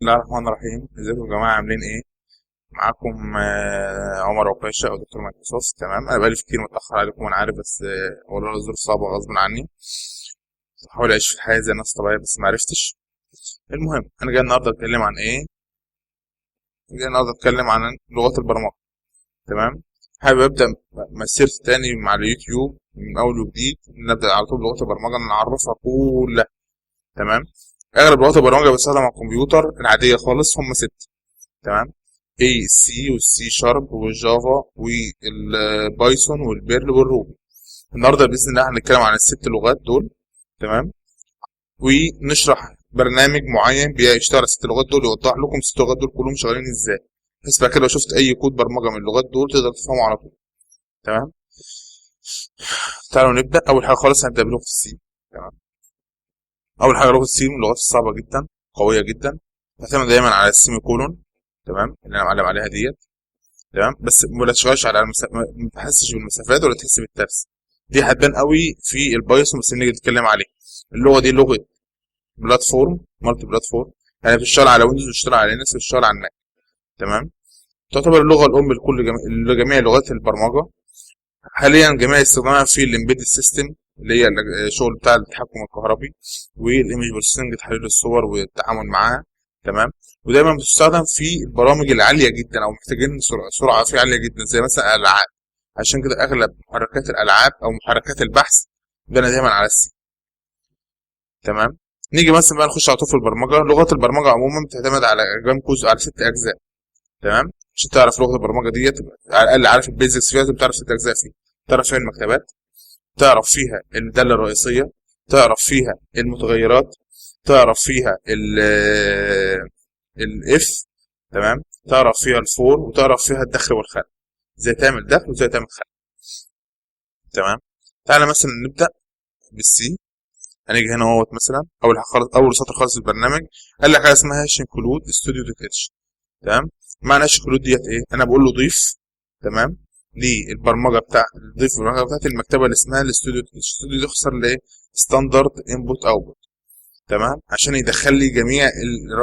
بسم الله الرحمن الرحيم. ازيكم يا جماعة؟ عاملين ايه؟ معاكم عمر عكاشة او دكتور مايكروسوفت. تمام، انا بقالي كتير متأخر عليكم انا عارف، بس والله الظروف صعبة غصب عني. بحاول اعيش في الحياة زي الناس الطبيعية بس معرفتش. المهم، انا جاي النهاردة اتكلم عن ايه؟ جاي النهاردة اتكلم عن لغات البرمجة. تمام. حابب ابدأ مسيرتي تاني مع اليوتيوب من اول وجديد، نبدأ على طول بلغات البرمجة نعرفها كلها. تمام. اغلب لغات البرمجة بستخدم على الكمبيوتر العادية خالص، هم ست. تمام. اي سي والسي شارب والجافا والبايثون والبيرل والروبي. النهارده باذن الله هنتكلم عن الست لغات دول. تمام. ونشرح برنامج معين بيشتغل على الست لغات دول، يوضح لكم الست لغات دول كلهم شغالين ازاي، بحيث بعد كده لو شفت اي كود برمجه من اللغات دول تقدر تفهمه على طول. تمام. تعالوا نبدا. اول حاجه خالص هنبدا بلغه السي. تمام. اول حاجه لغه السي من اللغات الصعبه جدا، قويه جدا، تعتمد دايما على السيمي كولون. تمام، اللي انا معلم عليها ديت. تمام. بس ما تشتغلش على ما تحسش بالمسافات ولا تحس بالترس. دي هتبان قوي في البايثون بس نيجي نتكلم عليه. اللغه دي لغه بلاتفورم، مالتي بلاتفورم، يعني بتشتغل على ويندوز وبتشتغل على لينكس وبتشتغل على الماك. تمام. تعتبر اللغه الام لجميع لغات البرمجه. حاليا جميع استخدامها في الامبيدد سيستم، اللي هي الشغل بتاع التحكم الكهربي، والايمج بروسيسنج، تحليل الصور والتعامل معاها. تمام. ودايما بتستخدم في البرامج العاليه جدا او محتاجين سرعه فيه عاليه جدا، زي مثلا الالعاب. عشان كده اغلب محركات الالعاب او محركات البحث ده دايما على السي. تمام. نيجي مثلا بقى نخش على طول في البرمجه. لغات البرمجه عموما بتعتمد على جام جزء على ست اجزاء. تمام. عشان تعرف لغه البرمجه ديت على الاقل عارف البيزكس فيها، لازم تعرف ست اجزاء فيها. تعرف فيها المكتبات، تعرف فيها الدالة الرئيسية، تعرف فيها المتغيرات، تعرف فيها الاف. تمام. تعرف فيها الفور، وتعرف فيها الدخل والخلع، ازاي تعمل دخل وازاي تعمل خلع. تمام. تعالى مثلا نبدا بالسي. هنيجي هنا اهوت مثلا اول حاجه خالص، اول سطر خالص في البرنامج قال لك حاجه اسمها هاش انكلود ستوديو دوت اتش. تمام. معنى هاش انكلود ديت ايه؟ انا بقول له ضيف. تمام. للبرمجه ضيف البرمجه بتاعت المكتبه اللي اسمها الاستوديو. الاستوديو دي اختصار لايه؟ ستاندرد انبوت اوتبوت. تمام. عشان يدخل لي جميع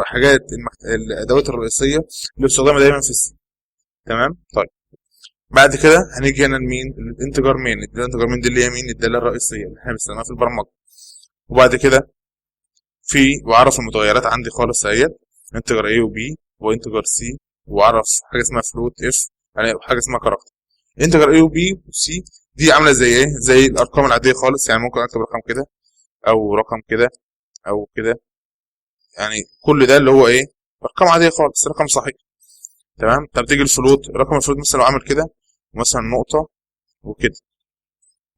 الحاجات الادوات الرئيسيه اللي بستخدمها دايما في السي. تمام. طيب، بعد كده هنيجي هنا لمين؟ الانتجر مين. الانتجر مين دي اللي هي مين؟ الداله الرئيسيه اللي احنا بنستخدمها في البرمجه. وبعد كده بعرف المتغيرات عندي خالص اهيت، انتجر A وB وانتجر C، واعرف حاجه اسمها فلوت F، يعني حاجه اسمها كاركتر. انتجر A وB وC دي عامله زي ايه؟ زي الارقام العاديه خالص، يعني ممكن اكتب رقم كده او رقم كده او كده، يعني كل ده اللي هو ايه؟ ارقام عاديه خالص، رقم صحيح. تمام. طب تيجي الفلوت، رقم الفلوت مثلا لو عامل كده مثلا نقطه وكده.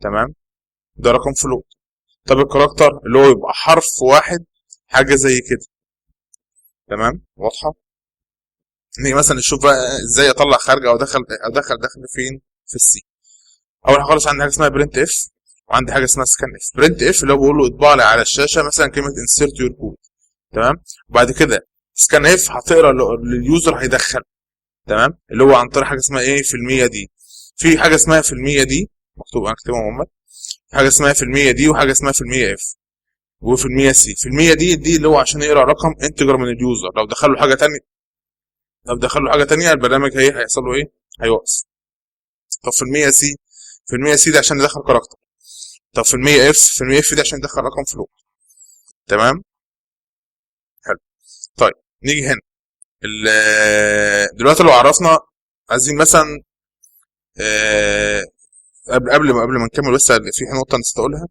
تمام. ده رقم فلوت. طب الكاركتر اللي هو يبقى حرف واحد، حاجه زي كده. تمام. واضحه؟ نيجي مثلا نشوف بقى ازاي اطلع خارج او دخل فين في السي. اول حاجه خالص عندي حاجه اسمها برنت اف، وعندي حاجه اسمها سكان اف. برنت اف اللي هو بقول له اطبع لي على الشاشه مثلا كلمه انسيرت يور كود. تمام. وبعد كده سكان اف هتقرا لليوزر هيدخل. تمام. اللي هو عن طريق حاجه اسمها ايه؟ في المية دي. في حاجه اسمها في المية دي مكتوب، انا اكتبها هم. حاجه اسمها في المية دي، وحاجه اسمها في المية اف، وفي المية سي. في المية دي اللي هو عشان يقرا رقم انتجر من اليوزر. لو دخل له حاجه تانية البرنامج هيحصل له ايه؟ هيوقف. طب في المية سي، في المية سي ده عشان يدخل كاركتر. طب في المية اف، في المية اف ده عشان يدخل رقم فلوت. تمام. حلو. طيب، نيجي هنا دلوقتي لو عرفنا، عايزين مثلا قبل ما نكمل، بس في نقطه نسيت اقولها.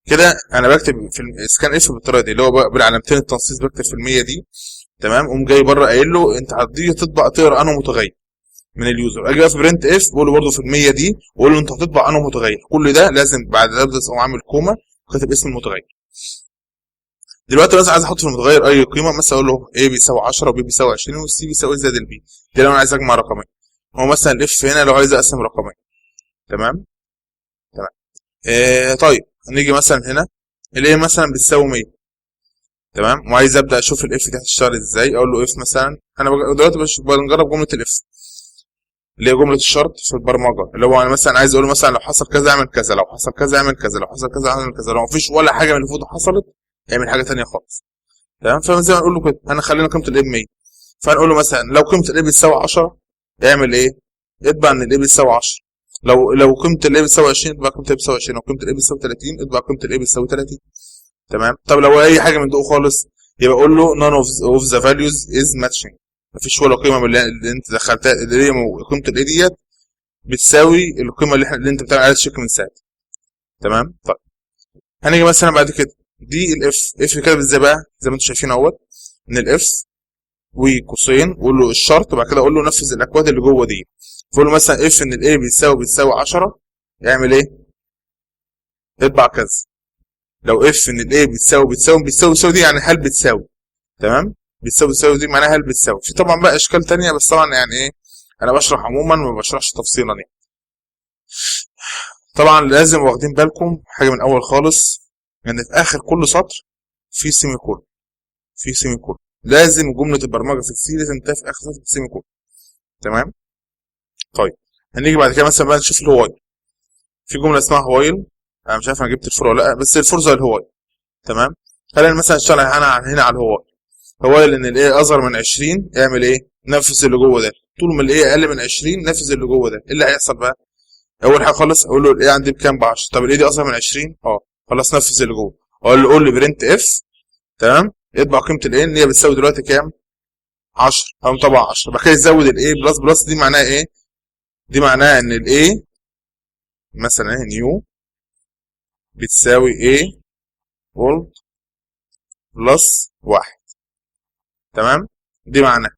كده انا بكتب في السكان اف بالطريقه دي، اللي هو بالعلامتين التنصيص بكتب في المية دي. تمام. قوم جاي بره قايل له انت هتيجي تطبع تقرا انه متغير من اليوزر. اجي بقى في برنت اف بقول له برده في المية دي، واقول له انت هتطبع انه متغير. كل ده لازم بعد ده اقوم عامل كوما وكاتب اسم المتغير. دلوقتي مثلا عايز احط في المتغير اي قيمه، مثلا اقول له a بيساوي 10 وb بيساوي 20 والc بيساوي زائد البي. دي لو انا عايز اجمع رقمين. هو مثلا الاف هنا لو عايز اقسم رقمين. تمام. تمام. طيب، نيجي مثلا هنا اللي هي مثلا بتساوي 100. تمام. وعايز ابدا اشوف الاف دي هتشتغل ازاي. اقول له اف مثلا، انا دلوقتي بنجرب جمله الاف اللي هي جمله الشرط في البرمجه، اللي هو انا مثلا عايز اقول مثلا لو حصل كذا اعمل كذا، لو حصل كذا اعمل كذا، لو حصل كذا اعمل كذا، لو مفيش ولا حاجه من اللي فوق حصلت اعمل حاجه تانية خالص. تمام. فزي ما نقول له كده انا خلينا قيمه الايه ب 100، فنقول له مثلا لو قيمه الايه بتساوي 10 اعمل ايه؟ اطبع ان الايه بتساوي 10. لو قيمه الايه بتساوي 20 اطبع قيمه الايه بتساوي 20. لو قيمه الايه بتساوي 30 اطبع قيمه الايه بتساوي 30. تمام. طب لو اي حاجه من دول خالص يبقى اقول له none of the values is matching، مفيش ولا قيمه من اللي انت دخلتها اللي هي قيمه الايه ديت بتساوي القيمه اللي انت بتعمل عليها تشيك من ساعتها. تمام. طيب هنيجي مثلا بعد كده دي اف كده ازاي بقى؟ زي ما انتم شايفين اهوت ان الاف وقوسين وقول له الشرط، وبعد كده اقول له نفذ الاكواد اللي جوه دي. فقول له مثلا اف ان الاي بتساوي 10 يعمل ايه؟ اطبع كذا. لو اف ان الاي بتساوي دي يعني هل بتساوي. تمام. بتساوي دي معناها هل بتساوي. في طبعا بقى اشكال تانية بس طبعا يعني ايه انا بشرح عموما ما بشرحش تفصيلا يعني. طبعا لازم واخدين بالكم حاجه من اول خالص ان في اخر كل سطر في سيمي كولون، في سيمي كولون. لازم جمله البرمجه في السي لازم تنتهي في اخر سطر بسيمي كولون. تمام. طيب هنيجي بعد كده مثلا بقى نشوف الهوايل. في جمله اسمها هوايل، انا مش عارف انا جبت الفور ولا لا، بس الفور زي الهوايل. تمام. خلينا مثلا نشتغل هنا على الهوايل. هوايل ان الايه اصغر من 20 اعمل ايه؟ نفذ اللي جوه ده. طول ما الايه اقل من 20 نفذ اللي جوه ده. ايه اللي هيحصل بقى؟ اول حاجه خالص اقول له الايه عندي بكام؟ ب 10. طب الايه دي اصغر من 20؟ خلاص نفذ اللي جوه. قول له برنت اف. تمام. يطبع قيمه الايه ان هي بتساوي دلوقتي كام؟ 10. هقوم طبعا 10. بعد كده يزود الايه بلس بلس. دي معناها ايه؟ دي معناها ان الايه مثلا اهي نيو بتساوي ايه وولد بلس 1. تمام. دي معناها.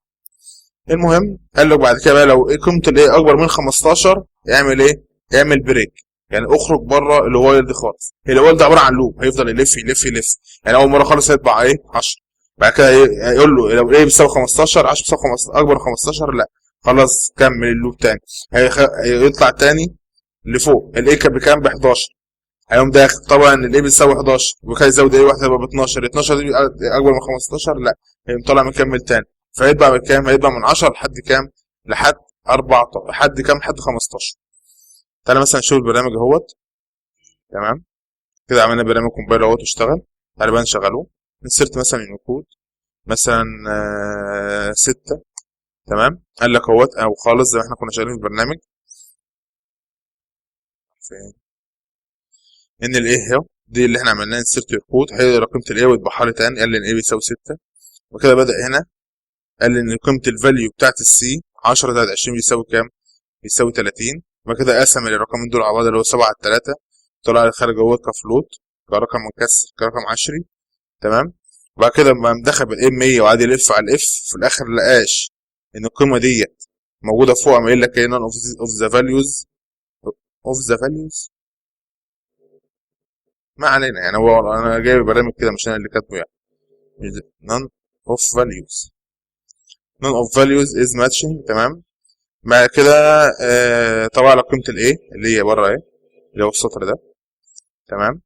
المهم قال لك بعد كده بقى لو قيمه الايه اكبر من 15 اعمل ايه؟ اعمل بريك، يعني اخرج بره الوايل دي خالص. الوايل ده عباره عن لوب هيفضل يلف يلف يلف. يعني اول مره خالص هيطبع ايه؟ 10. بعد كده يقول له لو ايه بيساوي 15 10 بيساوي 15 اكبر من 15 لا خلاص كمل اللوب تاني. هيطلع تاني لفوق. الايه كان بكام؟ ب 11. هيقوم داخل طبعا الايه بيساوي 11 وكده يزود ايه واحده يبقى ب 12. 12 دي اكبر من 15 لا هيقوم طالع مكمل تاني. فيتبع بكام؟ هيتبع من 10 لحد كام؟ لحد 14 لحد كام؟ لحد 15. تعالى مثلا نشوف البرنامج اهوت. تمام. كده عملنا برنامج كومبايلر اهوت واشتغل. تعالى بقى نشغله. نسرت مثلا الكود مثلا 6. تمام. قال لك اهوت او خالص زي ما احنا كنا شغالين في البرنامج فين ان الايه اهو دي اللي احنا عملناها انسرت الكود. هيقرا قيمه الايه ويطبعها لي تاني. قال لي ان ايه بيساوي 6 وكده بدا هنا. قال لي ان قيمه الفاليو بتاعت السي 10 زائد 20 بيساوي كام؟ بيساوي 30. وبعد كده قسم الرقمين دول على بعض اللي هو 7 على 3 طلع لي خارج اهوت كفلوت كرقم مكسر كرقم عشري. تمام. وبعد كده لما مدخل بالايه 100 وقعد يلف على الاف في الاخر لقاش ان القيمه ديت موجوده فوق. قام قايل لك ايه؟ none of the values of the values. ما علينا يعني هو انا جايب برنامج كده مش انا اللي كاتبه يعني. none of values none of values is matching. تمام. بعد كده طبعا على قيمه الايه اللي هي بره ايه اللي هو السطر ده. تمام.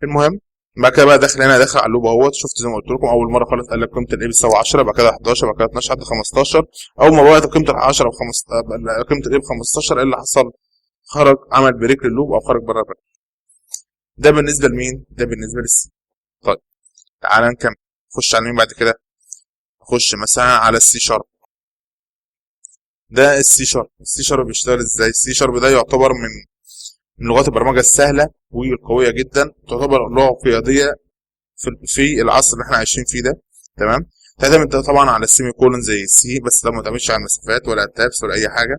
المهم بعد كده بقى داخل هنا داخل على اللوب اهوت. شفت زي ما قلت لكم اول مره خالص قال لك قيمه الايه بتساوي 10 بعد كده 11 بعد كده 12 لحد 15. اول ما بقت قيمه ال 10 ب 15 قيمه الايه ب 15 ايه اللي حصل؟ خرج عمل بريك لللوب او خرج بره البريك. ده بالنسبه لمين؟ ده بالنسبه للسي. طيب تعالى نكمل. نخش على مين بعد كده؟ نخش مثلا على السي شارب. ده السي شارب. السي شارب بيشتغل ازاي؟ السي شارب ده يعتبر من لغات البرمجه السهله والقويه جدا. تعتبر لغه قياديه في العصر اللي احنا عايشين فيه ده. تمام. تعتمد طبعا على السيمي كولون زي السي بس ده ما تعتمدش على المسافات ولا التابس ولا اي حاجه.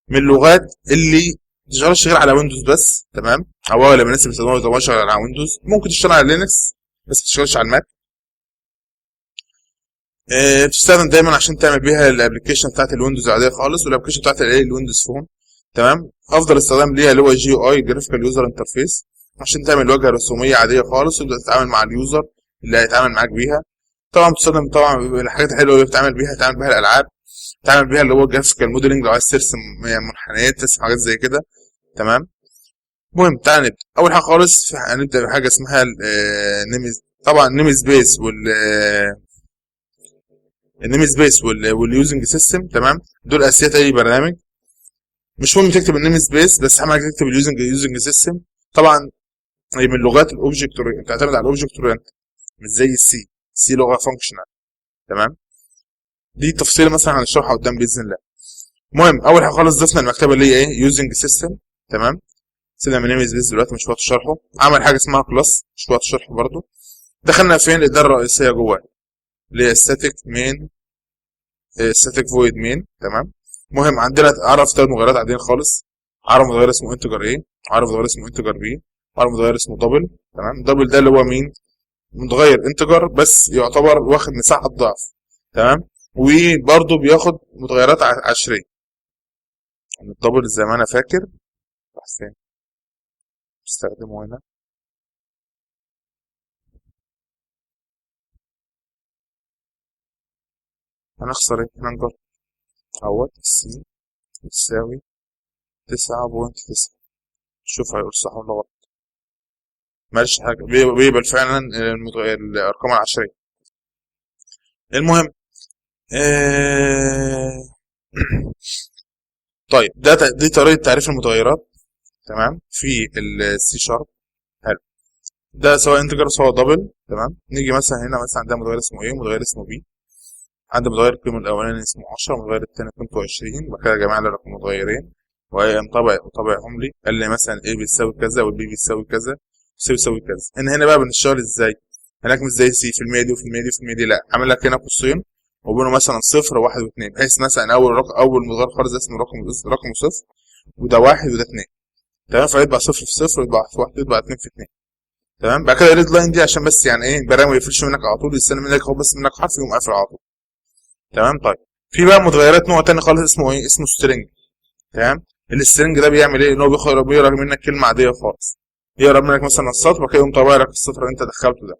من اللغات اللي تشتغلش غير على ويندوز بس. تمام. او اغلب الناس اللي بيستخدموها تشتغل على ويندوز. ممكن تشتغل على لينكس بس ما تشتغلش على الماك. بتستخدم دايما عشان تعمل بيها الابلكيشن بتاعت الويندوز العاديه خالص والابلكيشن بتاعت الويندوز فون. تمام. افضل استخدام ليها اللي هو جي اي جرافيكال يوزر انترفيس عشان تعمل واجهه رسوميه عاديه خالص وتبدا تتعامل مع اليوزر اللي هيتعامل معاك بيها. طبعا بتستخدم طبعا الحاجات الحلوه اللي بتعمل بيها الالعاب. تعمل بيها اللي هو جرافيكال موديلنج لو عايز ترسم منحنيات ترسم حاجات زي كده. تمام. المهم تعالى نبدا. اول حاجه خالص هنبدا بحاجه اسمها نيمز. طبعا نيم سبيس النيم سبيس واليوزنج سيستم. تمام. دول اساسيات اي برنامج. مش مهم تكتب النيم سبيس بس اهم حاجه تكتب اليوزنج سيستم. طبعا هي من لغات الاوبجكت بتعتمد على الاوبجكت اورينت مش زي السي. سي لغه فانكشنال. تمام، دي تفصيل مثلا هنشرحها قدام باذن الله. المهم اول حاجه خالص ضفنا المكتبه اللي هي ايه يوزنج سيستم. تمام، سيبنا من نيم سبيس دلوقتي مش وقت شرحه. عمل حاجه اسمها كلاس مش وقت شرحه برده. دخلنا فين الاداره الرئيسيه جواه اللي هي ستاتيك مين، ستاتيك فويد مين. تمام، المهم عندنا عرف 3 متغيرات عاديين خالص. عرف متغير اسمه انتجر ايه، عرف متغير اسمه انتجر بي، عرف متغير اسمه دبل. تمام، دبل ده اللي هو مين، متغير انتجر بس يعتبر واخد مساحه ضعف. تمام، وبرده بياخد متغيرات عشريه. يعني الدبل زي ما انا فاكر احسن استخدمه هنا. هنخسر ايه، هنجرب اهوت سي تساوي 9.9. شوف هيقول صح ولا غلط. مالش حاجه، بيقبل فعلا الارقام العشريه. المهم طيب دي طريقه تعريف المتغيرات. تمام، في السي شارب. حلو، ده سواء انتجر سواء دبل. تمام، نيجي مثلا هنا مثلا عندنا متغير اسمه ايه، متغير اسمه بي. عندي متغير القيمه الاولاني اسمه 10، متغير الثاني قيمته 20. بعد كده جمع لي رقم متغيرين وهي مطابعهم لي. قال لي مثلا ايه بيساوي كذا والبي بيساوي كذا بيساوي كذا. هنا بقى بنشتغل ازاي، هناك مش زي سي في المية دي وفي المية دي وفي المية دي، لا عامل لك هنا قوسين وبينهم مثلا صفر وواحد واثنين، بحيث مثلا اول متغير خالص اسمه رقم صفر، وده واحد وده اثنين. تمام، فيطبع صفر في صفر ويطبع في واحد ويطبع اتنين في اتنين. تمام، بعد كده الريد لاين دي عشان بس يعني ايه البرنامج ما يقفلش منك على طول، يستنى منك هو بس منك حرف يقوم قافل على طول. تمام، طيب في بقى متغيرات نوع تاني خالص اسمه ايه، اسمه سترينج. تمام، السترينج ده بيعمل ايه، ان هو بيقرا منك كلمه عاديه خالص، يقرا منك مثلا السطر وبعد كده يقوم طابع لك السطر اللي انت دخلته ده.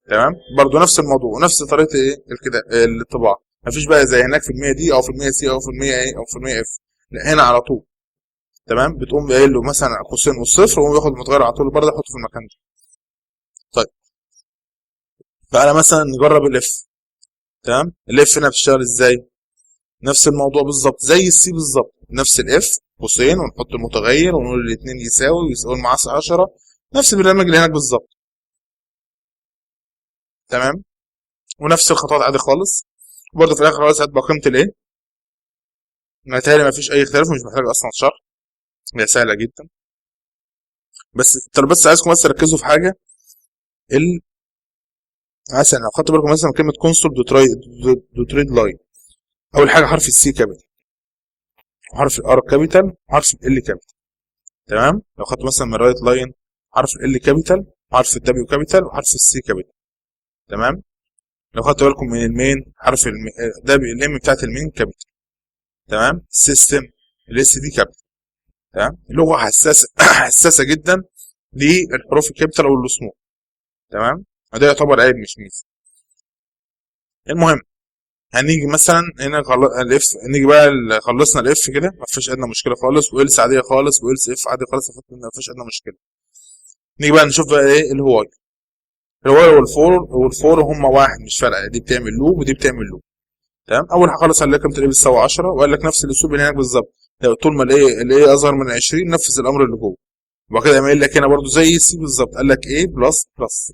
تمام، برضو نفس الموضوع ونفس طريقه ايه الكده الطباعه. مفيش بقى زي هناك في المية دي او في المية سي او في المية ايه او في المية اف، لا هنا على طول. تمام، بتقوم قايل له مثلا قوسين والصفر وهو ياخد المتغير على طول برضه يحطه في المكان ده. طيب تعالى مثلا نجرب الاف. تمام، الاف هنا بتشتغل ازاي، نفس الموضوع بالظبط زي السي بالظبط، نفس الاف قوسين ونحط المتغير ونقول الاثنين يساوي معاه 10، نفس البرنامج اللي هناك بالظبط. تمام، ونفس الخطوات عادي خالص. برضه في الاخر خالص هتبقى قيمه الايه، متهيألي مفيش اي اختلاف، مش محتاج اصلا شرح، هي سهله جدا. بس عايزكم بس تركزوا في حاجه. مثلا لو خدت بالكم مثلا كلمه كونسول دوت ريد لاين، اول حاجه حرف السي كابيتال، وحرف الار كابيتال، وحرف ال كابيتال. تمام، لو خدت مثلا من رايت لاين حرف ال كابيتال، وحرف الدبليو كابيتال، وحرف السي كابيتال. تمام، لو خدت بالكم من المين حرف ده الام بتاعت المين كابيتال. تمام، سيستم الاس دي كابيتال. تمام، اللغه حساسه حساسه جدا للحروف الكابيتال والسمول. تمام، وده يعتبر عيب مش ميزه. المهم هنيجي مثلا هنا الاف، نيجي بقى خلصنا الاف كده ما فيش ادنى مشكله خالص، وإلس عاديه خالص، وإلس اف عادي خالص، ما فيش ادنى مشكله. نيجي بقى نشوف بقى ايه الهواي. الهواي والفور هم واحد مش فارقه، دي بتعمل لوب ودي بتعمل لوب. تمام، اول حاجه خالص قال لك قيمه الايه بتساوي 10، وقال لك نفس الاسلوب اللي هناك بالظبط، طول ما الايه اصغر من 20 نفذ الامر اللي جوه. وبعد كده قايل لك هنا برده زي السي بالظبط، قال لك ايه بلس بلس.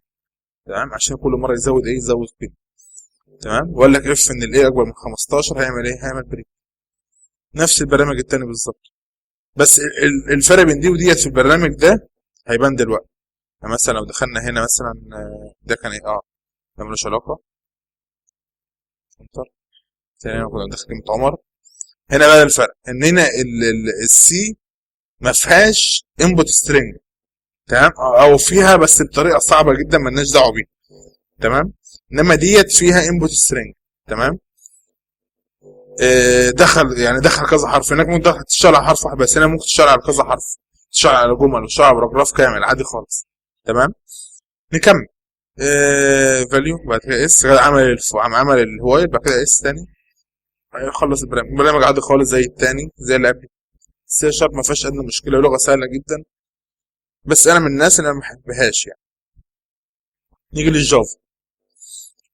تمام، عشان كل مره يزود ايه يزود قيمه. تمام، وقال لك اف ان الايه اكبر من 15 هيعمل ايه، هيعمل بريك. نفس البرنامج التاني بالظبط، بس الفرق بين دي وديت في البرنامج ده هيبان دلوقتي. يعني مثلا لو دخلنا هنا مثلا ده كان ايه ده ملوش علاقه. انتر تاني كنا داخل كلمه عمر. هنا بقى الفرق ان هنا السي ما فيهاش انبوت سترينج. تمام، او فيها بس بطريقه صعبه جدا مالناش دعوه بيها. تمام، انما ديت فيها انبوت سترينج. تمام، دخل كذا حرف، هناك ممكن تشتغل على حرف واحد بس، هنا ممكن تشتغل على كذا حرف، تشتغل على جمل وتشتغل على باراجراف كامل عادي خالص. تمام، نكمل. فاليو بعد كده اس، عمل الهوايل، بعد كده اس تاني يخلص البرنامج عادي خالص زي التاني زي اللي قبل. سي شارب ما فيهاش ادنى مشكله، لغه سهله جدا، بس انا من الناس اللي انا ما بحبهاش يعني. نيجي للجافا.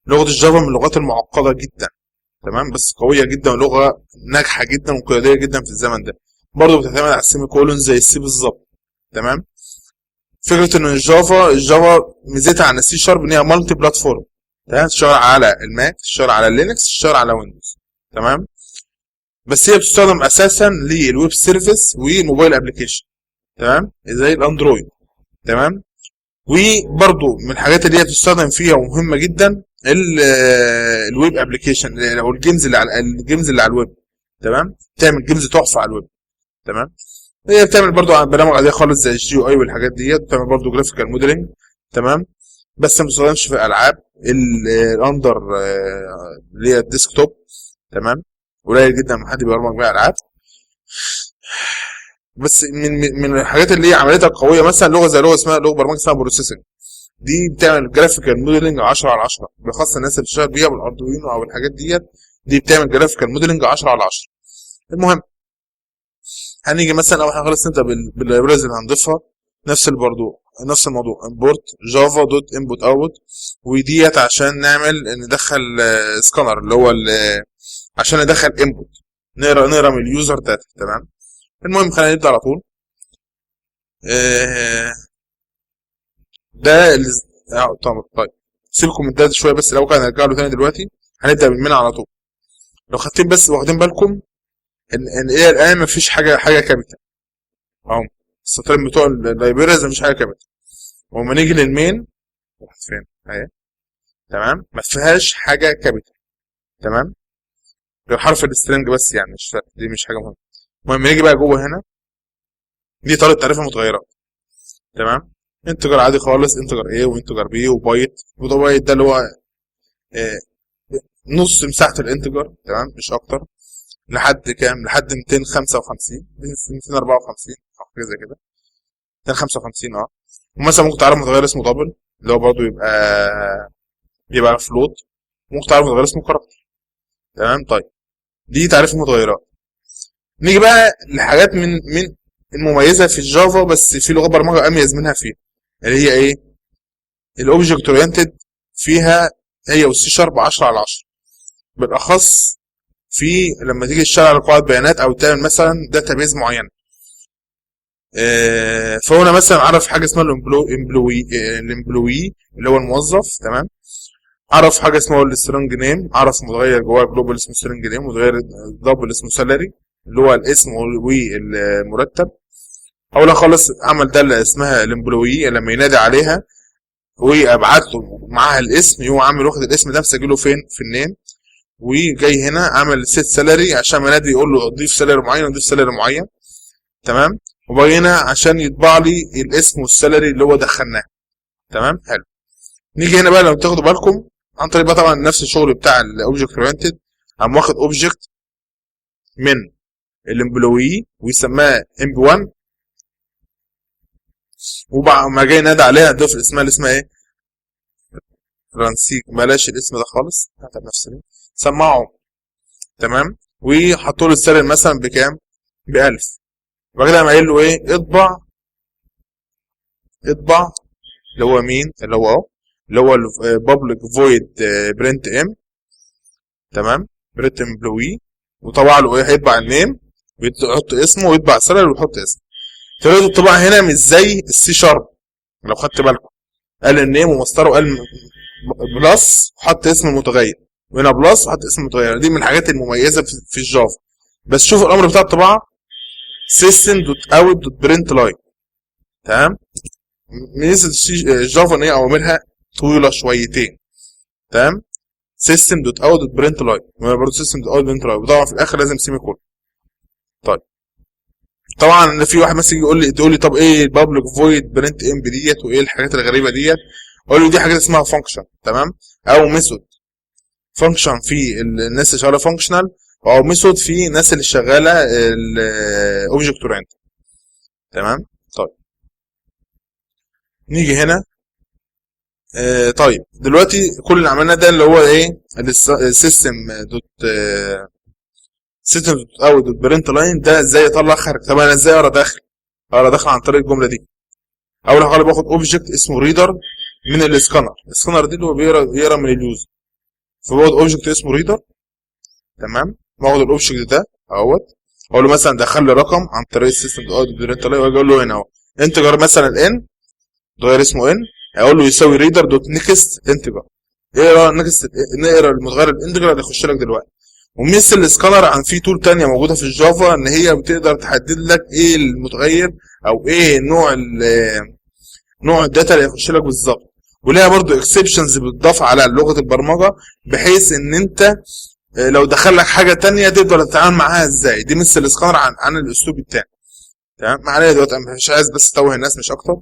لغه الجافا من اللغات المعقده جدا. تمام، بس قويه جدا ولغه ناجحه جدا وقياديه جدا في الزمن ده. برضه بتعتمد على السيمي كولون زي السي بالظبط. تمام، فكره ان الجافا ميزتها عن السي شارب ان هي مالتي بلاتفورم. تمام، تشتغل على الماك، تشتغل على لينكس، تشتغل على ويندوز. تمام، بس هي بتستخدم اساسا للويب سيرفيس والموبايل ابلكيشن، تمام، زي الاندرويد. تمام، وبرضو من الحاجات اللي هي بتستخدم فيها ومهمه جدا الويب ابلكيشن او الجيمز اللي على الويب. تمام، تعمل جيمز تحفه على الويب. تمام، هي بتعمل برضو عن برامج عاديه خالص زي الجي او اي والحاجات ديت، بتعمل برضو جرافيكال موديلنج. تمام، بس ما بتستخدمش في الالعاب الاندر اللي هي الديسكتوب. تمام، قليل جدا ما حد بيبرمج بيها العاب. بس من الحاجات اللي هي عملتها قويه مثلا لغه زي اسمها لغه برمجه اسمها بروسيسنج. دي بتعمل جرافيكال موديلنج 10 على 10، بالاخص الناس اللي بتشتغل بيها بالاردوينو او الحاجات ديت، دي بتعمل جرافيكال موديلنج 10 على 10. المهم، هنيجي مثلا اول حاجه خالص انت باللايبريز اللي هنضيفها نفس الموضوع امبورت جافا دوت انبوت اوت، وديت عشان ندخل سكانر اللي هو عشان ندخل انبوت، نقرا من اليوزر داتا. تمام، المهم خلينا نبدا على طول. ده طيب سيبكم من الداتا شويه، بس لو كان هنرجع له تاني دلوقتي هنبدا من على طول. لو خدتين بس واخدين بالكم ان ايه الان مفيش حاجه كابيتال اهو، السطرين بتوع اللايبريز مفيش حاجه كابيتال، وما نيجي للمين فين اهي. تمام، ما فيهاش حاجه كابيتال. تمام، غير حرف السترنج بس، يعني مش فارق، دي مش حاجه مهمه. المهم نيجي بقى جوه هنا، دي طريقه تعريف المتغيرات. تمام، انتجر عادي خالص، انتجر A وانتجر B وبايت، وده بايت ده اللي هو نص مساحه الانتجر. تمام، مش اكتر. لحد كام؟ لحد 255 254 او حاجه زي كده، 255. ومثلا ممكن تعرف متغير اسمه دبل اللي هو برضه يبقى فلوت، ممكن تعرف متغير اسمه كاركتر. تمام، طيب دي تعريف المتغيرات. نيجي بقى لحاجات من المميزه في الجافا، بس في لغه برمجه اميز منها فيها، اللي هي ايه؟ الاوبجكت اورينتد فيها هي والسي شارب 10 على 10، بالاخص في لما تيجي تشتغل على قواعد بيانات او تعمل مثلا داتابيز معينه. فهنا مثلا عرف حاجه اسمها الامبلوي اللي هو الموظف. تمام، عرف حاجه اسمها السترنج نيم، عرف متغير جواه جلوبال اسمه سترنج نيم، متغير دبل اسمه سالري اللي هو الاسم والمرتب. اولا خالص عمل ده اللي اسمها الامبلوي، لما ينادي عليها وابعت له معاها الاسم، يقوم عامل واخد الاسم ده مسجله فين؟ في النيم، وجاي هنا عمل سيت سالري عشان ما ينادي يقول له ضيف سالري معين وضيف سالري معين. تمام، وباجي هنا عشان يطبع لي الاسم والسالري اللي هو دخلناه. تمام، حلو. نيجي هنا بقى لو تاخدوا بالكم عن طريق بقى طبعا نفس الشغل بتاع الاوبجكت اورينتد، قام واخد اوبجكت من الامبلوي ويسماه ام بي 1، وبعد ما جاي ينادي عليها ضيف اسمها اللي اسمها ايه؟ فرانسيك، بلاش الاسم ده خالص، هتعب نفسي سمعه. تمام، وحطوا له السالري مثلا بكام؟ ب1000. وبعد كده قام قايل له ايه؟ اطبع اللي هو مين؟ اللي هو البابليك فويد برنت ام. تمام، برنت امبلوي، وطبع له ايه؟ هيطبع النيم ويحط اسمه ويطبع السالري ويحط اسمه. طريقه الطباعه هنا مش زي السي شارب لو خدت بالكم، قال النيم ومسطره وقال بلس وحط اسم المتغير، وهنا بلس وحط اسم المتغير. دي من الحاجات المميزه في الجافا. بس شوف الامر بتاع الطباعه system.out.println. تمام، ميزه الجافا ان هي اوامرها طويله شويتين. تمام، system.out.println برضه system.out.println، وطبعا في الاخر لازم سيمي كولون. طيب طبعا في واحد مثلا تقول لي طب ايه البابليك فويد برنت ام ديت وايه الحاجات الغريبه ديت؟ اقول له دي حاجات اسمها فانكشن. تمام، او ميثود. فانكشن في الناس اللي شغاله فانكشنال، او ميثود في الناس اللي شغاله الاوبجكت اورينتد. تمام، طيب نيجي هنا. طيب دلوقتي كل اللي عملناه ده اللي هو ايه؟ السيستم دوت سيستم دوت اوت دوت برنت لاين، ده ازاي يطلع خارج؟ طب انا ازاي اقرا داخل عن طريق الجمله دي؟ اول حاجه باخد اوبجكت اسمه ريدر من السكانر دي اللي هو بيقرا من اليوزر، فباخد اوبجكت اسمه ريدر. تمام، باخد الاوبجكت ده اهوت، اقول له مثلا دخل لي رقم عن طريق السيستم دوت اوت دوت برنت لاين، واجي اقول له هنا اهو انتجر مثلا ان، متغير اسمه ان، هقول له يساوي ريدر دوت نيكست انتجر. اقرا نكست، نقرا المتغير الانتجر اللي يخش لك دلوقتي. ومثل السكانر عن في تول تانية موجودة في الجافا ان هي بتقدر تحدد لك ايه المتغير او ايه نوع الداتا اللي يخش لك بالظبط. وليها برضو اكسبشنز بتضاف على لغة البرمجة، بحيث ان انت لو دخل لك حاجة تانية تقدر تتعامل معاها ازاي. دي مثل السكانر عن الاسلوب التاني. تمام، ما علينا دلوقتي، انا مش عايز بس توه الناس مش اكتر.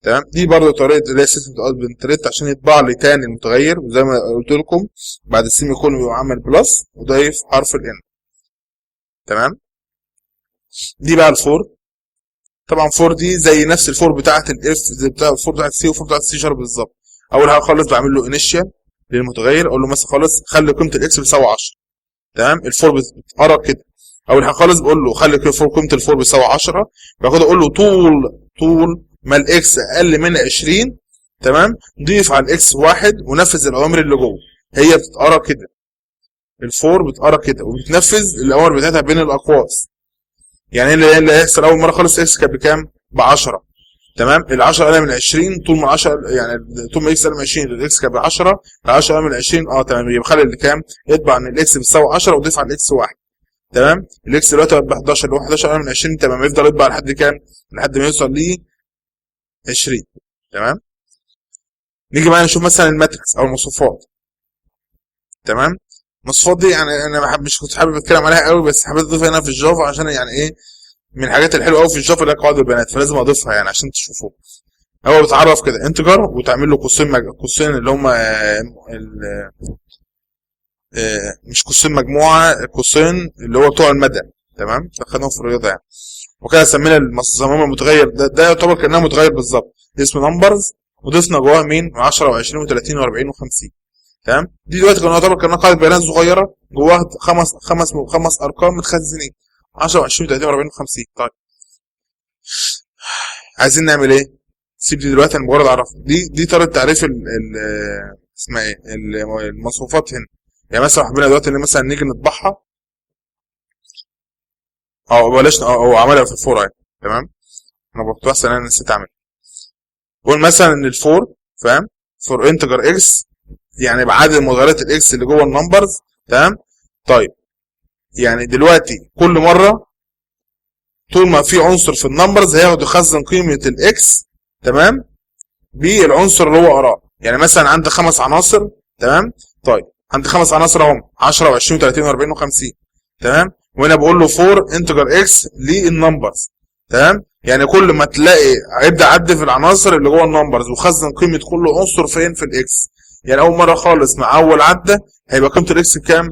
تمام، دي برضو طريقه اللي هي سيستم اوت بنتريت عشان يطبع لي تاني المتغير، وزي ما قلت لكم بعد السيمي كولون بيبقى عامل بلس وضايف حرف الان. تمام، دي بقى الفور. طبعا فور دي زي نفس الفور بتاعه الاف، زي بتاع الفور بتاعه السي وفور بتاعه السي شارب بالظبط. اول حاجه خالص بعمل له انيشال للمتغير، اقول له مثلا خالص خلي قيمه الاكس بتساوي 10. تمام، الفور بتقرا كده. اول حاجه خالص بقول له خلي قيمه الفور بتساوي 10، باخد اقول له طول ما الاكس اقل من 20، تمام، ضيف على الاكس 1 ونفذ الاوامر اللي جوه. هي بتتقرا كده، الفور بتقرا كده وبتنفذ الاوامر بتاعتها بين الاقواس. يعني اللي هيحصل اول مره خالص اكس كانت بكام؟ ب 10. تمام، ال 10 اقل من 20 طول ما 10 يعني طول ما اكس اقل من 20 الاكس كانت ب 10، ال 10 اقل من 20 تمام، يبقى خلي اللي كام؟ يطبع ان الاكس بتساوي 10 وضيف على الاكس 1. تمام، الاكس دلوقتي ب 11، اللي هو 11 اقل من 20، تمام، يفضل يطبع لحد كام؟ لحد ما يوصل ل 20. تمام، نيجي بقى نشوف مثلا الماتريكس او المصفوفات. تمام، المصفوفات دي يعني انا مش كنت حابب اتكلم عليها قوي، بس حبيت اضيفها هنا في الجافا عشان يعني ايه، من الحاجات الحلوه قوي في الجافا اللي هي قواعد البيانات، فلازم اضيفها يعني عشان تشوفوه. هو بتعرف كده انتجر وتعمل له قوسين اللي هم مش قوسين مجموعه، قوسين اللي هو بتوع المدى. تمام، خدناهم في الرياضه يعني. وكده سمينا المصمم المتغير ده يعتبر كانه متغير بالظبط، اسمه نمبرز، وضفنا جواه مين؟ 10 و20 و30 و40 و50. تمام، دي دلوقتي كنا يعتبر كانها قاعده بيانات صغيره جواها خمس ارقام متخزنين، 10 و20 و30 و40 و50. طيب عايزين نعمل ايه؟ سيب دي دلوقتي، انا مجرد اعرف دي طريقه تعريف اسمها ايه المصفوفات هنا. يعني مثلا حبينا دلوقتي ان مثلا نيجي نطبعها، بلاش، هو عملها في الفور اهي. تمام، انا كنت احسن انا نسيت اعمل. قول مثلا ان الفور، فاهم، فور انتجر اكس، يعني بعدد متغيرات الاكس اللي جوه النمبرز. تمام، طيب يعني دلوقتي كل مره طول ما في عنصر في النمبرز هياخد يخزن قيمه الاكس، تمام، بالعنصر اللي هو قراه. يعني مثلا عندي 5 عناصر. تمام، طيب عندي 5 عناصر اهم، 10 و20 و30 و40 و50. تمام، وهنا بقول له فور انتجر اكس للنمبرز. تمام، يعني كل ما تلاقي هيبدا عد في العناصر اللي جوه النمبرز وخزن قيمه كل عنصر فين في الاكس. يعني اول مره خالص مع اول عده هيبقى قيمه الاكس بكام؟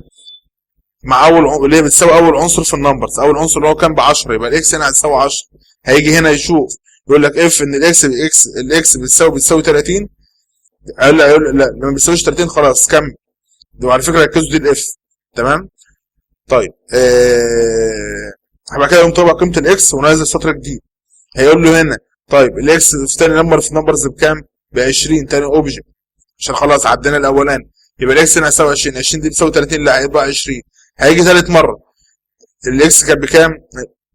مع اول اللي هي بتساوي اول عنصر في النمبرز، اول عنصر اللي هو كان ب 10، يبقى الاكس هنا هتساوي 10. هيجي هنا يشوف يقول لك اف ان الاكس بتساوي 30. قال لا ما بيساويش 30، خلاص كمل. وعلى فكره ركزوا دي الاف. تمام، طيب هبقى كده يقوم طبع قيمه الاكس ونازل سطر جديد. هيقول له هنا طيب الاكس في تاني نمبر في نمبرز بكام؟ ب 20 تاني اوبجكت، عشان خلاص عدينا الاولاني. يبقى الاكس هنا هيساوي 20، 20 دي بتساوي 30، لا هيبقى 20. هيجي ثالث مره الاكس كانت بكام؟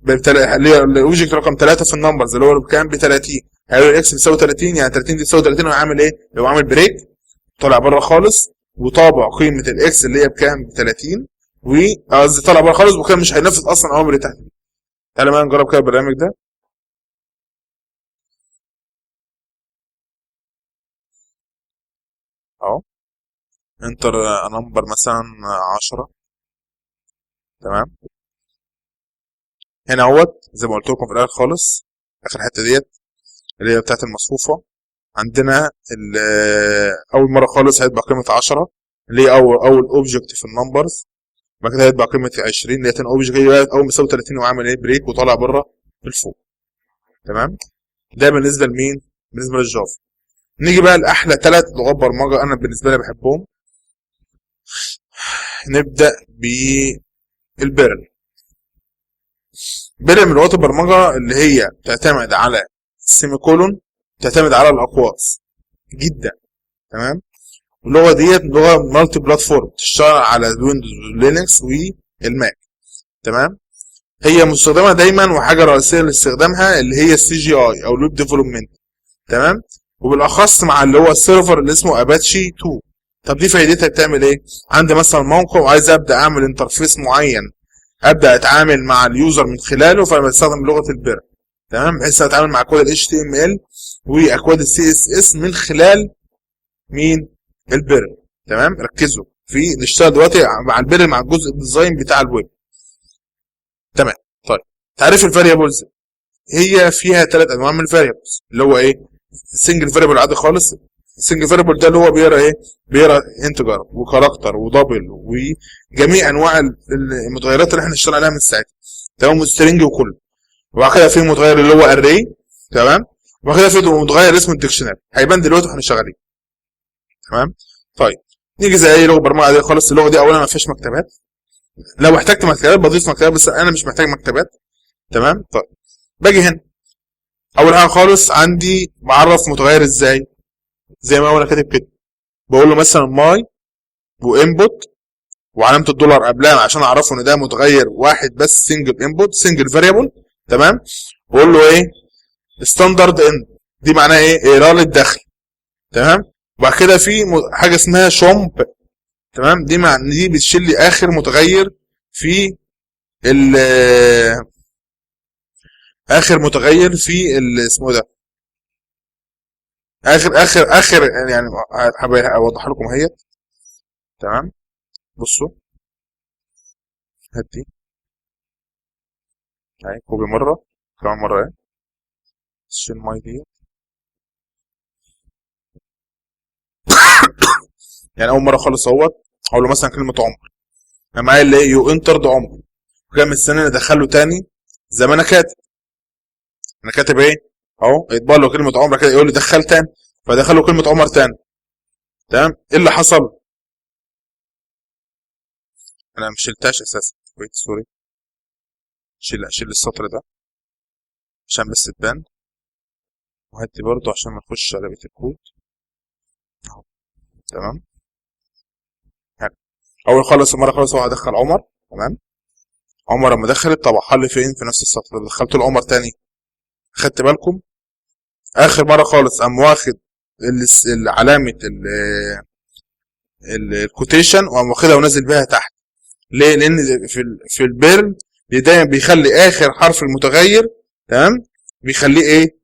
الاوبجكت رقم 3 في النمبرز اللي هو بكام؟ ب 30. هيقول الاكس بتساوي 30، يعني 30 دي بتساوي 30، وهيعمل ايه؟ هو عامل بريك، طالع بره خالص وطابع قيمه الاكس اللي هي بكام؟ ب 30، وقصدي طالع بره خالص وكان مش هينفذ اصلا الاوامر اللي تحت دي. تعالى بقى نجرب كده البرنامج ده اهو. انتر نمبر مثلا 10. تمام، هنا اهوت زي ما قلت لكم في الاخر خالص، اخر حته ديت اللي هي بتاعت المصفوفه. عندنا اول مره خالص هيطبع قيمه 10 اللي هي اول اوبجكت في النمبرز. بعد كده هيطبع قيمه 20 اللي هي تاني اوبجكت، هي اول ما يساوي 30 وعامل ايه؟ بريك وطالع بره الفوق. تمام، ده بالنسبه لمين؟ بالنسبه للجافا. نيجي بقى لاحلى 3 لغات برمجه انا بالنسبه لي بحبهم. نبدا بالبيرل. بيرل من لغات البرمجه اللي هي بتعتمد على السيمي كولون، بتعتمد على الاقواس جدا. تمام، اللغه ديت لغه مالتي بلاتفورم، بتشتغل على الويندوز واللينكس والماك. تمام، هي مستخدمه دايما وحاجه رئيسيه لاستخدامها اللي هي السي جي اي او الويب ديفلوبمنت. تمام، وبالاخص مع اللي هو السيرفر اللي اسمه اباتشي 2. طب دي فايدتها بتعمل ايه؟ عندي مثلا موقع وعايز ابدا اعمل انترفيس معين ابدا اتعامل مع اليوزر من خلاله، فانا بستخدم لغه البيرل. تمام، بحيث اتعامل مع كود ال HTML واكواد ال CSS من خلال مين؟ البيرل. تمام، ركزوا في نشتغل دلوقتي مع البيرل مع الجزء الديزاين بتاع الويب. تمام. طيب تعريف الفاريبلز، هي فيها 3 انواع من الفاريبلز، اللي هو ايه؟ السنجل فاريبل عادي خالص. السنجل فاريبل ده اللي هو بيقرا ايه؟ بيقرا انتجر وكاركتر ودبل وجميع انواع المتغيرات اللي احنا اشتغلنا عليها من ساعتها. تمام، والسترنج وكله. وبعد كده في متغير اللي هو اري. تمام، وبعد كده في متغير اسمه الديكشنري، هيبان دلوقتي واحنا شغالين. تمام. طيب نيجي زي اي لغه برمجه عاديه خالص. اللغه دي اولا ما فيهاش مكتبات، لو احتجت مكتبات بضيف مكتبات، بس انا مش محتاج مكتبات. تمام. طيب باجي هنا اول حاجه خالص عندي بعرف متغير ازاي، زي ما انا كاتب كده، بقول له مثلا ماي وانبوت وعلامه الدولار قبلها عشان اعرفه ان ده متغير واحد بس، سنجل انبوت سنجل فاريبل. تمام، بقول له ايه؟ ستاندرد ان، دي معناها ايه؟ ايراد الدخل. تمام، وبعد كده في حاجه اسمها شومب. تمام، دي بتشيل لي اخر متغير في ال اخر متغير في اسمه ده، اخر يعني اوضح لكم اهي. تمام، بصوا هات دي اهي كوبي مره كمان مره اهي، شيل ماي دي. يعني اول مره خالص اهوت اقول له مثلا كلمه عمر، انا معايا اللي ايه؟ يو انترد عمر، وكده مستني ادخله تاني زي ما انا كاتب. انا كاتب ايه اهو؟ يطبع له كلمه عمر كده يقول لي دخل تاني، فدخله كلمه عمر تاني. تمام، ايه اللي حصل؟ انا مش شلتهاش اساسا، ويت سوري، شيل السطر ده عشان بس تبان، وهدي برضو عشان ما نخش على بيت الكود اهو. تمام، حلو. اول خالص مره خالص هو هدخل عمر. تمام، عمر لما دخلت طبعا حل فين؟ في نفس السطر. دخلت له عمر تاني، خدت بالكم؟ اخر مره خالص قام واخد علامه الكوتيشن وقام واخدها ونازل بيها تحت. ليه؟ لان في البيرن دايما بيخلي اخر حرف المتغير، تمام، بيخليه ايه؟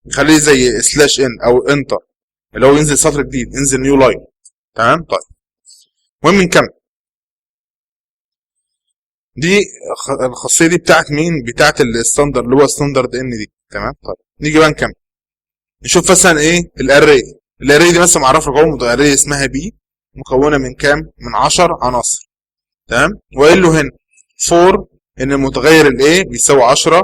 بيخليه زي سلاش ان او انتر، اللي هو ينزل سطر جديد، ينزل نيو لاين. تمام. طيب المهم نكمل. دي الخاصيه دي بتاعت مين؟ بتاعت الستاندرد اللي هو ستاندرد ان دي. تمام. طيب نيجي بقى نكمل، نشوف مثلا ايه الاري دي. مثلا معرف لك اهو اري اسمها بي، مكونه من كام؟ من 10 عناصر. تمام، وقايل له هنا فور ان المتغير الايه بيساوي 10،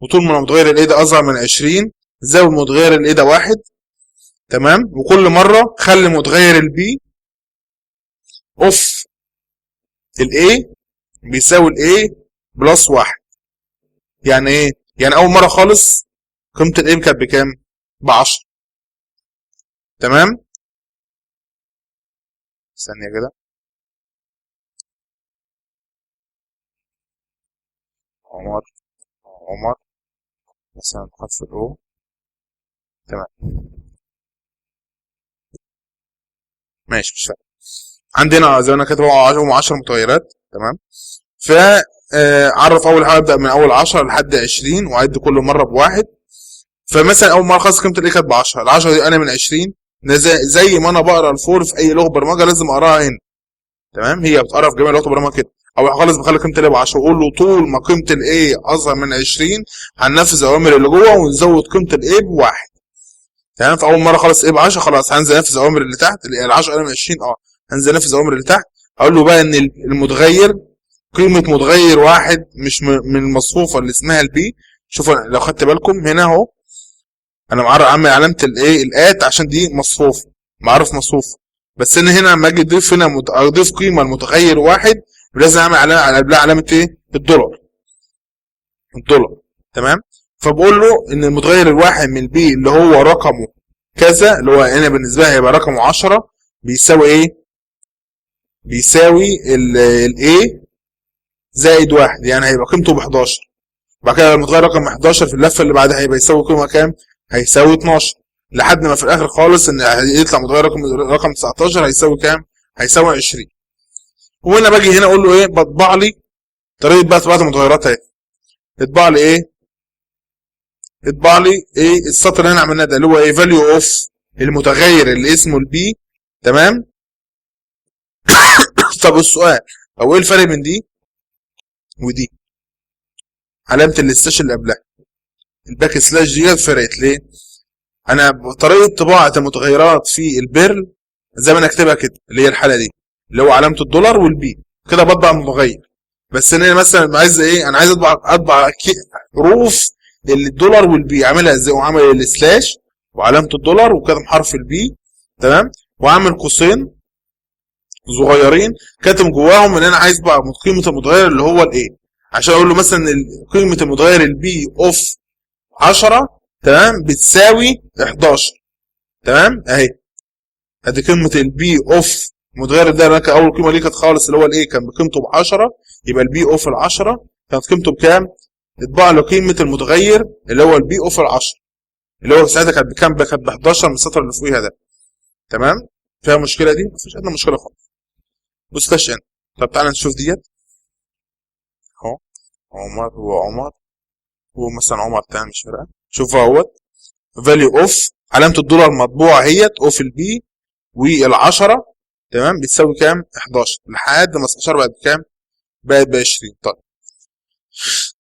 وطول ما المتغير الايه ده اصغر من 20 زود متغير الايه ده 1. تمام، وكل مره خلي متغير البي اوف الايه بيساوي الايه بلس 1. يعني ايه؟ يعني اول مره خالص قيمه الايه كانت بكام؟ ب 10. تمام، ثانيه كده، عمر مثلا حرف الاو. تمام ماشي، مش فارق. عندنا زي ما انا كاتب 10 متغيرات. تمام، ف عرف اول حاجه ابدا من اول 10 لحد 20 واعد كل مره بواحد. فمثلا اول مره خلاص قيمه الايه كانت ب 10، ال 10 دي انا من 20 زي ما انا بقرا الفور في اي لغه برمجه لازم اقراها هنا. تمام، هي بتقرا في جميع لغات البرمجه كده. اول خالص بخلي قيمه الايه ب 10 واقول له طول ما قيمه الايه اصغر من 20 هننفذ الاوامر اللي جوه ونزود قيمه الايه بواحد. تمام، فاول مره خلاص ايه ب 10 خلاص هنزل انفذ الاوامر اللي تحت. ال 10 انا من 20 هنزل انفذ الاوامر اللي تحت. اقول له بقى ان المتغير قيمه متغير واحد مش من المصفوفه اللي اسمها البي. شوفوا لو خدت بالكم هنا اهو انا عامل علامه الايه الات عشان دي مصفوفه، معرف مصفوفه. بس انا هنا لما اجي اضيف هنا اضيف قيمه لمتغير واحد لازم اعمل علامه ايه؟ الدولار. تمام، فبقول له ان المتغير الواحد من البي اللي هو رقمه كذا، اللي هو انا بالنسبه لي هيبقى رقمه 10، بيساوي ايه؟ بيساوي الايه زائد 1، يعني هيبقى قيمته ب 11. بعد كده المتغير رقم 11 في اللفه اللي بعدها هيبقى يساوي قيمه كام؟ هيساوي 12. لحد ما في الاخر خالص ان يطلع متغير رقم 19 هيساوي كام؟ هيساوي 20. وهنا باجي هنا اقول له ايه؟ بطبع لي طريقه بقى طباعه المتغيرات اهي. اطبع لي ايه؟ اطبع لي ايه السطر اللي احنا عملناه ده اللي هو ايه؟ فاليو اوف المتغير اللي اسمه البي. تمام. طب السؤال، هو ايه الفرق بين دي ودي؟ علامه الاستاش اللي قبلها الباك سلاش دي فرقت ليه؟ انا طريقه طباعه المتغيرات في البيرل زي ما انا اكتبها كده اللي هي الحاله دي اللي هو علامه الدولار والبي كده بطبع متغير. بس انا مثلا عايز ايه؟ انا عايز اطبع حروف الدولار والبي. اعملها ازاي؟ وعامل السلاش وعلامه الدولار وكاتب حرف البي. تمام. وعامل قوسين صغيرين كاتب جواهم ان انا عايز بقى قيمه المتغير اللي هو الايه، عشان اقول له مثلا قيمه المتغير البي اوف 10 تمام بتساوي 11. تمام اهي. ادي قيمه البي اوف المتغير ده اول قيمه ليه كانت خالص اللي هو الايه كان بقيمته ب 10. يبقى البي اوف ال 10 كانت قيمته بكام؟ اطبع له قيمه المتغير اللي هو البي اوف ال 10 اللي هو ساعتها كانت بكام؟ كانت ب 11 من السطر اللي فوقيها ده. تمام. فيها مشكله دي؟ مفيش ادنى مشكله خالص. بص سلاش ان. طب تعالى نشوف ديت اهو. عمر هو عمر، هو مثلا عمر تاني مش فارقه. شوف اهوت فاليو اوف علامه الدولار مطبوعه اهيت اوف البي وال10 تمام بتساوي كام؟ 11 لحد ما 19 بقت بكام؟ بقت ب 20. طيب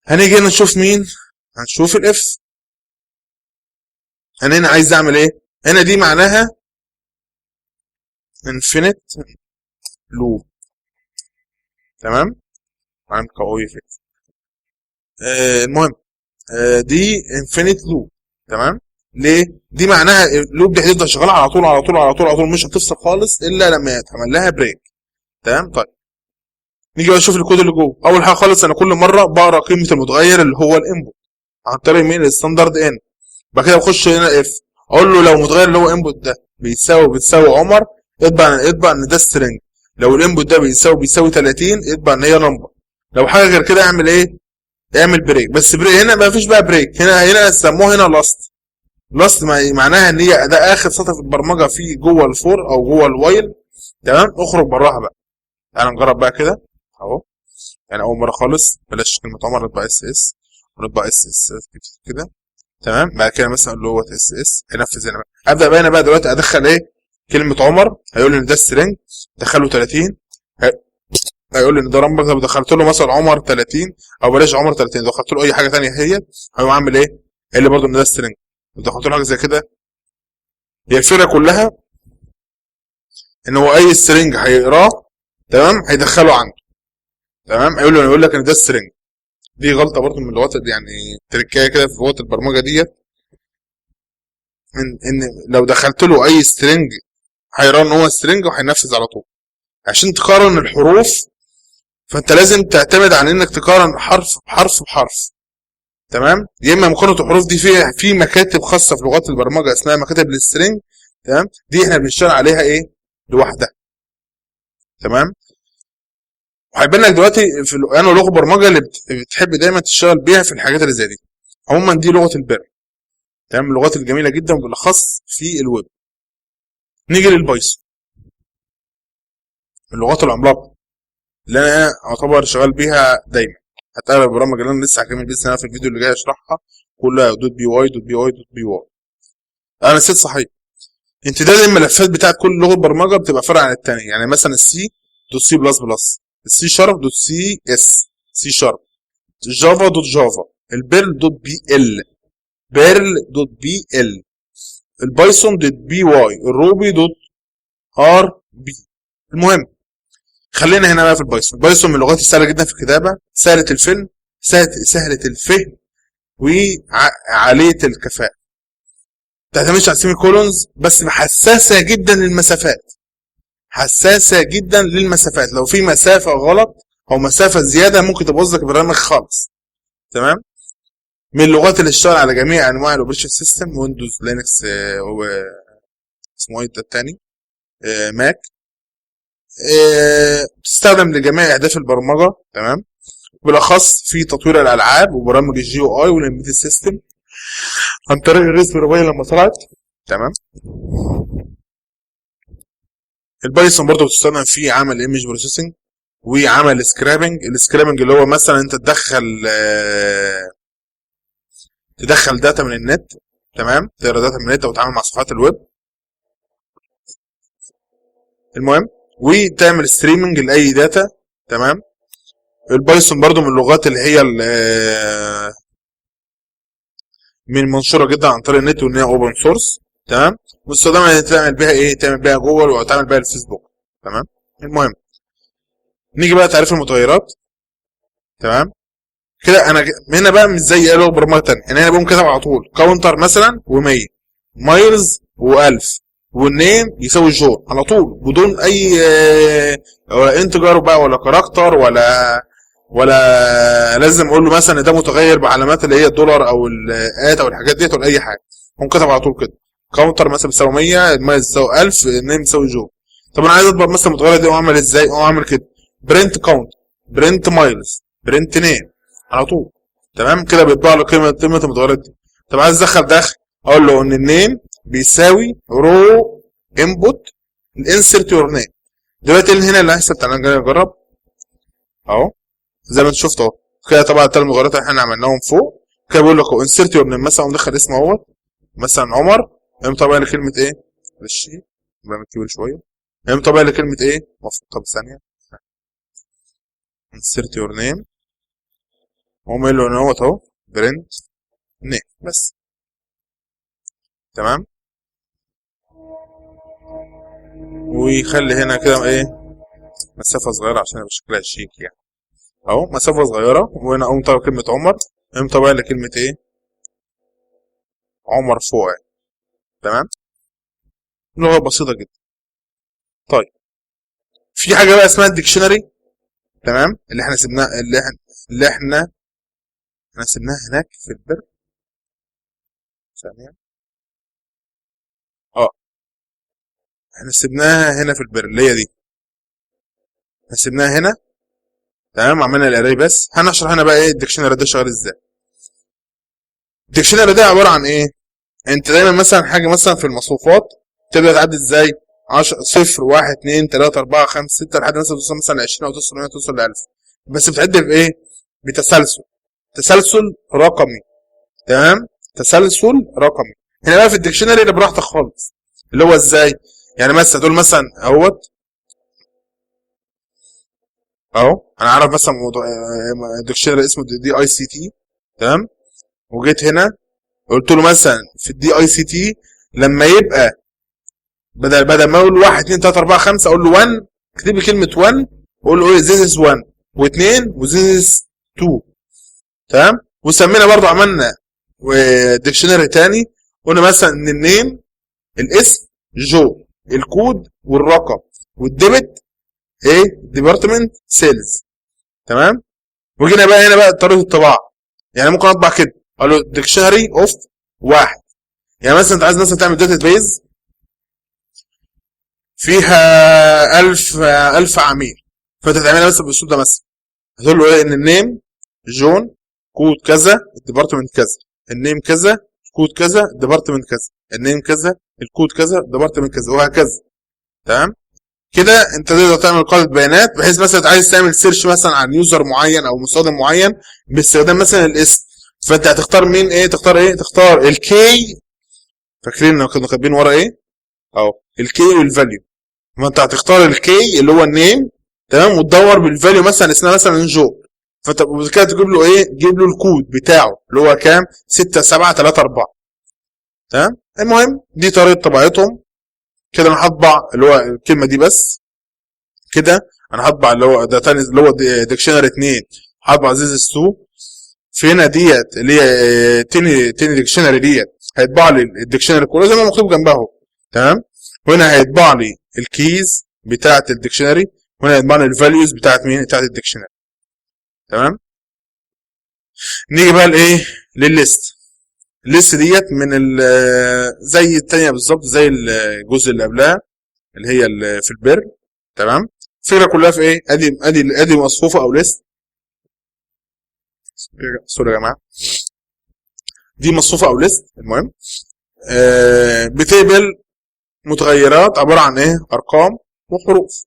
هنيجي هنا نشوف مين؟ هنشوف الاف. انا هنا عايز اعمل ايه؟ هنا دي معناها انفينيت لوب. تمام. عم قوي فيه. المهم دي انفينيت لوب. تمام. ليه؟ دي معناها اللوب دي هتفضل شغاله على طول على طول على طول على طول مش هتفصل خالص الا لما يتعمل لها بريك. تمام. طيب نيجي بقى نشوف الكود اللي جوه. اول حاجه خالص انا كل مره بقرا قيمه المتغير اللي هو الانبوت عن طريق مين؟ الستاندرد ان. بعد كده بخش هنا اف اقول له لو المتغير اللي هو انبوت ده بتساوي عمر اطبع ان ده سترينج. لو الانبوت ده بيساوي 30 اطبع ان هي نمبر. لو حاجه غير كده اعمل ايه؟ اعمل بريك. بس بريك هنا ما فيش بقى بريك. هنا سموه هنا لاست معناها ان هي ده اخر سطر في البرمجه فيه جوه الفور او جوه الوايل. تمام. اخرج براها بقى. تعالى نجرب بقى كده اهو. يعني اول مره خالص بلاش كلمه عمر نطبع اس ونطبع اس كده. تمام. بعد كده مثلا اقول له هو اس هينفذ هنا بقى. ابدا بقى انا بقى دلوقتي ادخل ايه؟ كلمه عمر هيقول لي ان ده سترينج دخله 30. هيقول لي ان ده رمبر. طب دخلت له مثلا عمر 30 او بلاش عمر 30 دخلت له اي حاجه ثانيه هيقوم عامل ايه؟ قال لي برضه ان ده سترينج. دخلت له حاجه زي كده. هي الفكره كلها ان هو اي سترينج هيقراه تمام هيدخله عنده. تمام. يقول لك ان ده سترينج. دي غلطه برضه من اللغات يعني تركايه كده في لغات البرمجه ديت ان لو دخلت له اي سترينج هيرى ان هو سترينج وهينفذ على طول. عشان تقارن الحروف فانت لازم تعتمد على انك تقارن حرف بحرف بحرف. تمام. يا اما مقارنه الحروف دي في مكاتب خاصه في لغات البرمجه اسمها مكاتب السترينج. تمام. دي احنا بنشتغل عليها ايه؟ لوحدها. تمام. وهيبان لك دلوقتي في انا لغه برمجه اللي بتحب دايما تشتغل بيها في الحاجات اللي زي دي. عموما دي لغه البيرل. تمام. اللغات الجميله جدا بالاخص في الويب. نيجي للبايثون اللغات العملاقه اللي انا اعتبر شغال بيها دايما. حتى اغلب البرامج اللي انا لسه هكمل بيها في الفيديو اللي جاي اشرحها كلها دوت بي واي دوت بي واي دوت بي واي. انا نسيت صحيح. امتداد الملفات بتاعت كل لغه برمجه بتبقى فرع عن الثانيه. يعني مثلا السي دوت سي بلس بلس، السي شارب دوت سي اس سي شارب، جافا دوت جافا، البيرل دوت بي ال بيرل دوت بي ال، البايثون دوت بي واي، الروبي دوت ار بي. المهم خلينا هنا بقى في البايثون من اللغات السهله جدا في الكتابه، سهله الفهم، سهله الفهم وعاليه الكفاءه. ما تعتمدش على السيمي كولونز بس حساسه جدا للمسافات. حساسه جدا للمسافات. لو في مسافه غلط او مسافه زياده ممكن تبوظ لك البرنامج خالص. تمام. من اللغات اللي اشتغل على جميع انواع الاوبريشن سيستم ويندوز لينكس اسمه ايه ده الثاني ماك. بتستخدم لجميع اهداف البرمجه. تمام. بالاخص في تطوير الالعاب وبرامج الجي او اي والامبيدد سيستم عن طريق الريسبيري باي لما طلعت. تمام. البايثون برضه بتستخدم في عمل ايمج بروسيسنج وعمل سكرابنج. السكرابنج اللي هو مثلا انت تدخل داتا من النت، تمام، تقرا داتا من النت وتتعامل مع صفحات الويب، المهم، وتعمل ستريمنج لاي داتا، تمام. البايثون برضو من اللغات اللي هي من منشوره جدا عن طريق النت، وان هي اوبن سورس، تمام، مستخدمه تعمل بيها ايه، تعمل بيها جوجل وتعمل بيها الفيسبوك، تمام. المهم نيجي بقى تعريف المتغيرات، تمام. كده انا هنا بقى مش زي اي لغه برمجه ثانيه، يعني انا بقوم كاتب على طول كاونتر مثلا و100، مايلز و1000، والنيم يساوي جون على طول بدون اي ولا انتجر بقى ولا كاركتر ولا لازم اقول له مثلا ده متغير بعلامات اللي هي الدولار او الات او الحاجات ديت ولا اي حاجه، هم كتب على طول كده كاونتر مثلا بيساوي 100، المايلز بيساوي 1000، النيم بيساوي جون. طب انا عايز اطبق مثلا المتغير دي واعمل ازاي؟ اعمل كده برنت كاونت، برنت مايلز، برنت نيم على طول، تمام. كده بيطبع له قيمه المتغيرات دي. طب عايز ادخل دخل، اقول له ان النيم بيساوي رو انبوت الانسرت يور نيم. دلوقتي هنا اللي هيحصل، تعالى نجرب اهو زي ما انت شفت اهو كده. طبعا الثلاث متغيرات اللي احنا عملناهم فوق كده بيقول لك اهو انسرت يور نيم، مثلا مدخل اسمه اهوت مثلا عمر، قام طبعا لكلمه ايه؟ معلش بعمل كبير شويه، قام طبعا لكلمه ايه؟ طب ثانيه، انسرت يور نيم، هم قال له ان هو اهو برنت نيم بس، تمام. ويخلي هنا كده ايه مسافه صغيره عشان يبقى شكلها شيك يعني، اهو مسافه صغيره، وهنا اقوم طبعا كلمه عمر، قام طبعا لكلمه ايه؟ عمر فوق يعني، تمام. لغه بسيطه جدا. طيب في حاجه بقى اسمها الديكشنري، تمام، اللي احنا سيبناه اللي احنا سيبناها هناك في البر ثانيه، اه احنا سيبناها هنا في البر اللي هي دي، احنا سيبناها هنا، تمام، عملنا الاري بس. هنشرح هنا بقى ايه الديكشنري ده شغال ازاي. الديكشنري ده عباره عن ايه؟ انت دايما مثلا حاجه مثلا في المصروفات تبدا تعدي ازاي؟ 10 0 1 2 3 4 5 6 لحد مثلا توصل مثلا 20 او توصل 100 توصل ل 1000، بس بتعد بايه؟ بتسلسل، تسلسل رقمي، تمام، تسلسل رقمي. هنا بقى في الديكشنري اللي براحتك خالص، اللي هو ازاي؟ يعني مثلا تقول مثلا اهوت اهو انا عارف مثلا موضوع ديكشنري اسمه دي اي سي تي، تمام، وجيت هنا قلت له مثلا في الدي اي سي تي لما يبقى بدل ما اقول 1 2 3 4 5 اقول له 1، اكتب لي كلمه 1 واقول له ايه this is 1 و2 و this is 2، تمام. وسمينا برضو عملنا ديكشنري تاني، قلنا مثلا ان النيم الاسم جو، الكود والرقم، والديبت ايه؟ ديبارتمنت سيلز، تمام. وجينا بقى هنا بقى طريقه الطباعه، يعني ممكن اطبع كده اقول له ديكشنري اوف واحد، يعني مثلا انت عايز مثلا تعمل داتا بيز فيها 1000 عميل، فانت تعملها مثلا بالاسلوب ده مثلا، هتقول له ايه؟ ان النيم جون، كود كذا، الديبارتمنت كذا، النيم كذا، كود كذا، الديبارتمنت كذا، النيم كذا، الكود كذا، الديبارتمنت كذا، وهكذا، تمام. كده انت تقدر تعمل قاعده بيانات بحيث مثلا عايز تعمل سيرش مثلا عن يوزر معين او مستخدم معين باستخدام مثلا الاسم، فانت هتختار مين؟ ايه تختار؟ ايه تختار؟ الكي، فاكرين ان كنا كاتبين ورا ايه اهو الكي والفاليو، فانت هتختار الكي اللي هو النيم، تمام، وتدور بالفاليو مثلا اسمها مثلا جو، فانت كده تجيب له ايه؟ تجيب له الكود بتاعه اللي هو كام؟ 6 7 3 4، تمام. المهم دي طريقه طباعتهم. كده انا هطبع اللي هو الكلمه دي بس، كده انا هطبع اللي هو ده تاني اللي هو ديكشنري 2، هطبع زيز 2 في هنا ديت اللي هي تاني ديكشنري ديت، هيطبع لي الديكشنري كله زي ما مكتوب جنبها اهو، تمام. وهنا هيطبع لي الكيز بتاعه الديكشنري، وهنا هيطبع لي الفاليوز بتاعه مين؟ بتاعه الديكشنري، تمام. نيجي بقى لايه؟ للليست. الليست ديت من زي الثانيه بالظبط، زي الجزء اللي قبلها اللي هي في البر، تمام. الفكره كلها في ايه؟ ادي مصفوفه او ليست، سوري يا جماعه، دي مصفوفه او ليست، المهم بتقبل متغيرات عباره عن ايه؟ ارقام وحروف.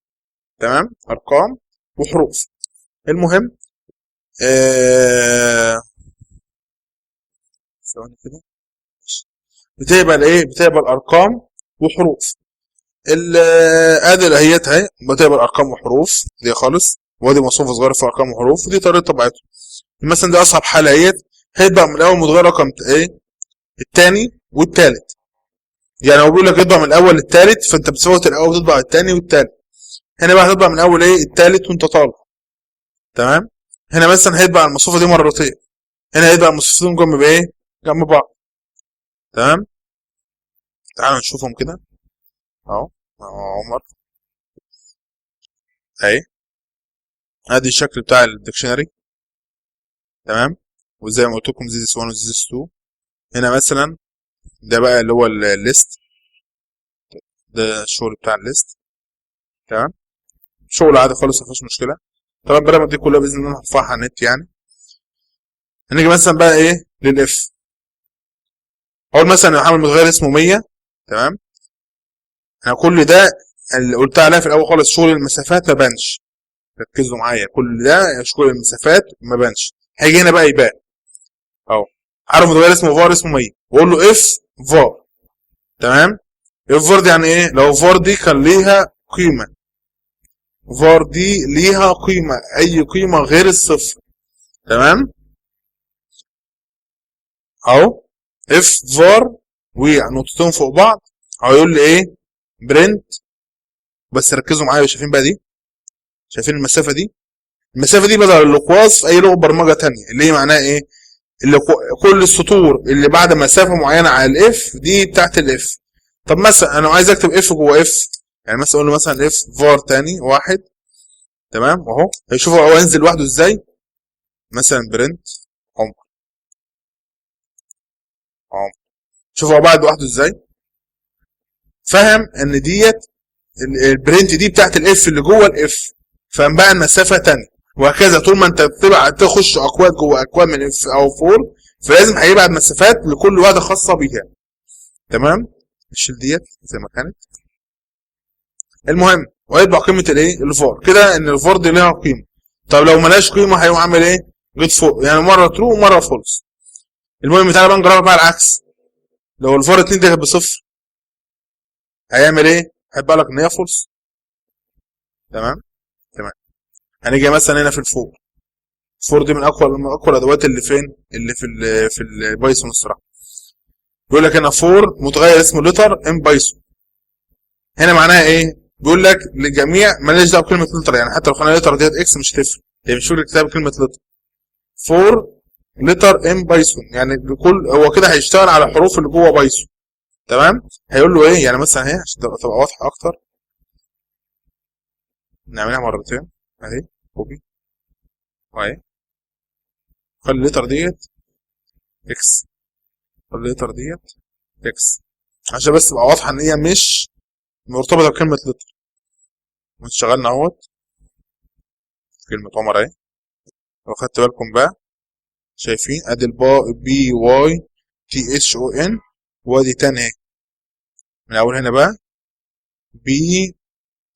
تمام، ارقام وحروف. المهم ثواني كده. بتقبل ايه؟ بتقبل ارقام وحروف. ادي الاهيات اهي، بتقبل ارقام وحروف دي خالص، وادي مصفوفه صغيره في ارقام وحروف، ودي طريقه طبيعته. مثلا دي اصعب حاله اهيت، هيطبع من الاول متغير رقم ايه؟ الثاني والثالث. يعني هو بيقول لك اطبع من الاول للثالث، فانت بتفوت الاول وتطبع الثاني والثالث. هنا بقى هتطبع من اول ايه؟ الثالث وانت طالع. تمام. هنا مثلا هيطبع المصفوفه دي مرتين، هنا هيطبع المصفوفتين جنب ايه؟ جنب بعض. تمام. تعالوا نشوفهم كده اهو. عمر اهي، ادي الشكل بتاع الديكشنري. تمام. وزي ما قلت لكم زيزس 1 وزيزس 2. هنا مثلا ده بقى اللي هو الليست، ده الشغل بتاع الليست. تمام، شغل عادي خالص مفيش مشكله. طبعا البرامج دي كلها باذن الله هرفعها على النت يعني. هنيجي مثلا بقى ايه؟ للاف. اول مثلا انا هعمل متغير اسمه 100. تمام. انا كل ده اللي قلتها عليها في الاول خالص، شغل المسافات ما بانش. ركزوا معايا، كل ده شغل المسافات ما بانش. هيجي هنا بقى يبان اهو. عارف متغير اسمه فار اسمه 100، واقول له اف فار. تمام. اف فار دي يعني ايه؟ لو فار دي كان ليها قيمه، فار دي ليها قيمه، اي قيمه غير الصفر. تمام اهو. اف فار ونقطتين فوق بعض، هيقول لي ايه؟ برنت. بس ركزوا معايا، شايفين بقى دي؟ شايفين المسافه دي؟ المسافه دي بدل الاقواس في اي لغه برمجه تانية، اللي هي معناها ايه؟ اللي كل السطور اللي بعد مسافه معينه على الاف دي بتاعت الاف. طب مثلا انا عايز اكتب اف جوه اف، يعني مثلا اقول له مثلا اف فار تاني واحد. تمام اهو. هيشوفوا هو ينزل لوحده ازاي. مثلا برنت عمر. عمر. شوفوا هو بعد لوحده ازاي. فاهم ان ديت البرنت دي بتاعت الاف اللي جوه الاف، فاهم بقى المسافه تانية. وهكذا طول ما انت بتبقى تخش اكواد جوه اكواد من اف او فور، فلازم هيبعت مسافات لكل واحده خاصه بيها. تمام. نشيل ديت زي ما كانت. المهم ويطبع قيمه الايه؟ الفار. كده ان الفار دي ليها قيمه. طب لو ملهاش قيمه هيقوم عامل ايه؟ جيت فوق، يعني مره ترو ومره فولس. المهم تعالى بقى نجربها بقى العكس. لو الفار 2 دي كانت بصفر، هيعمل ايه؟ هيبقى لك ان هي فولس. تمام. تمام. هنيجي مثلا هنا في الفور. الفور دي من اقوى الادوات اللي فين؟ اللي في البايثون الصراحه. بيقول لك هنا فور متغير اسمه لتر ان بايثون. هنا معناها ايه؟ بيقول لك لجميع، مالهاش دعوه بكلمه لتر، يعني حتى لو خلينا لتر ديت اكس مش هتفرق، هي مش فكره كتاب كلمه لتر. فور لتر ان بايثون، يعني لكل، هو كده هيشتغل على الحروف اللي جوه بايثون. تمام. هيقول له ايه؟ يعني مثلا اهي عشان تبقى واضحه اكتر، نعملها مرتين اهي. كوبي واهي. خلي اللتر ديت اكس، خلي اللتر ديت اكس، عشان بس تبقى واضحه ان هي مش مرتبطه بكلمه لتر. واشتغلنا اهوت كلمه عمر اهي. لو خدت بالكم بقى، شايفين ادي البا بي واي تي اتش او ان، وادي تاني اهي من اول هنا بقى بي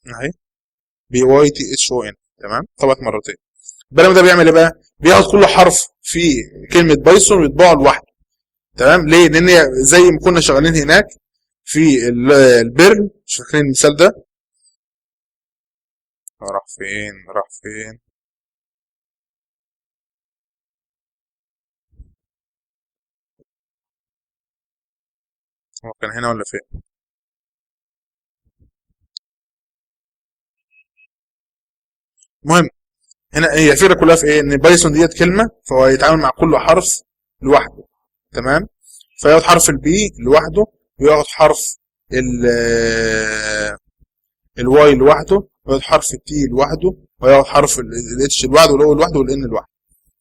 اهي بي واي تي اتش او ان. تمام. طبعا مرتين. البرنامج ده بيعمل ايه بقى؟ بياخد كل حرف في كلمه بايثون ويطبعه لوحده. تمام. ليه؟ لان زي ما كنا شغالين هناك في البرن، مش فاكرين المثال ده؟ راح فين؟ راح فين؟ هو كان هنا ولا فين؟ المهم هنا هي الفكره كلها في ايه؟ ان بايثون ديت كلمه، فهو يتعامل مع كل حرف لوحده. تمام. فياخد حرف البي لوحده، وياخد حرف الواي لوحده، وياخد حرف التي لوحده، وياخد حرف الاتش لوحده، والاو لوحده، والان لوحده.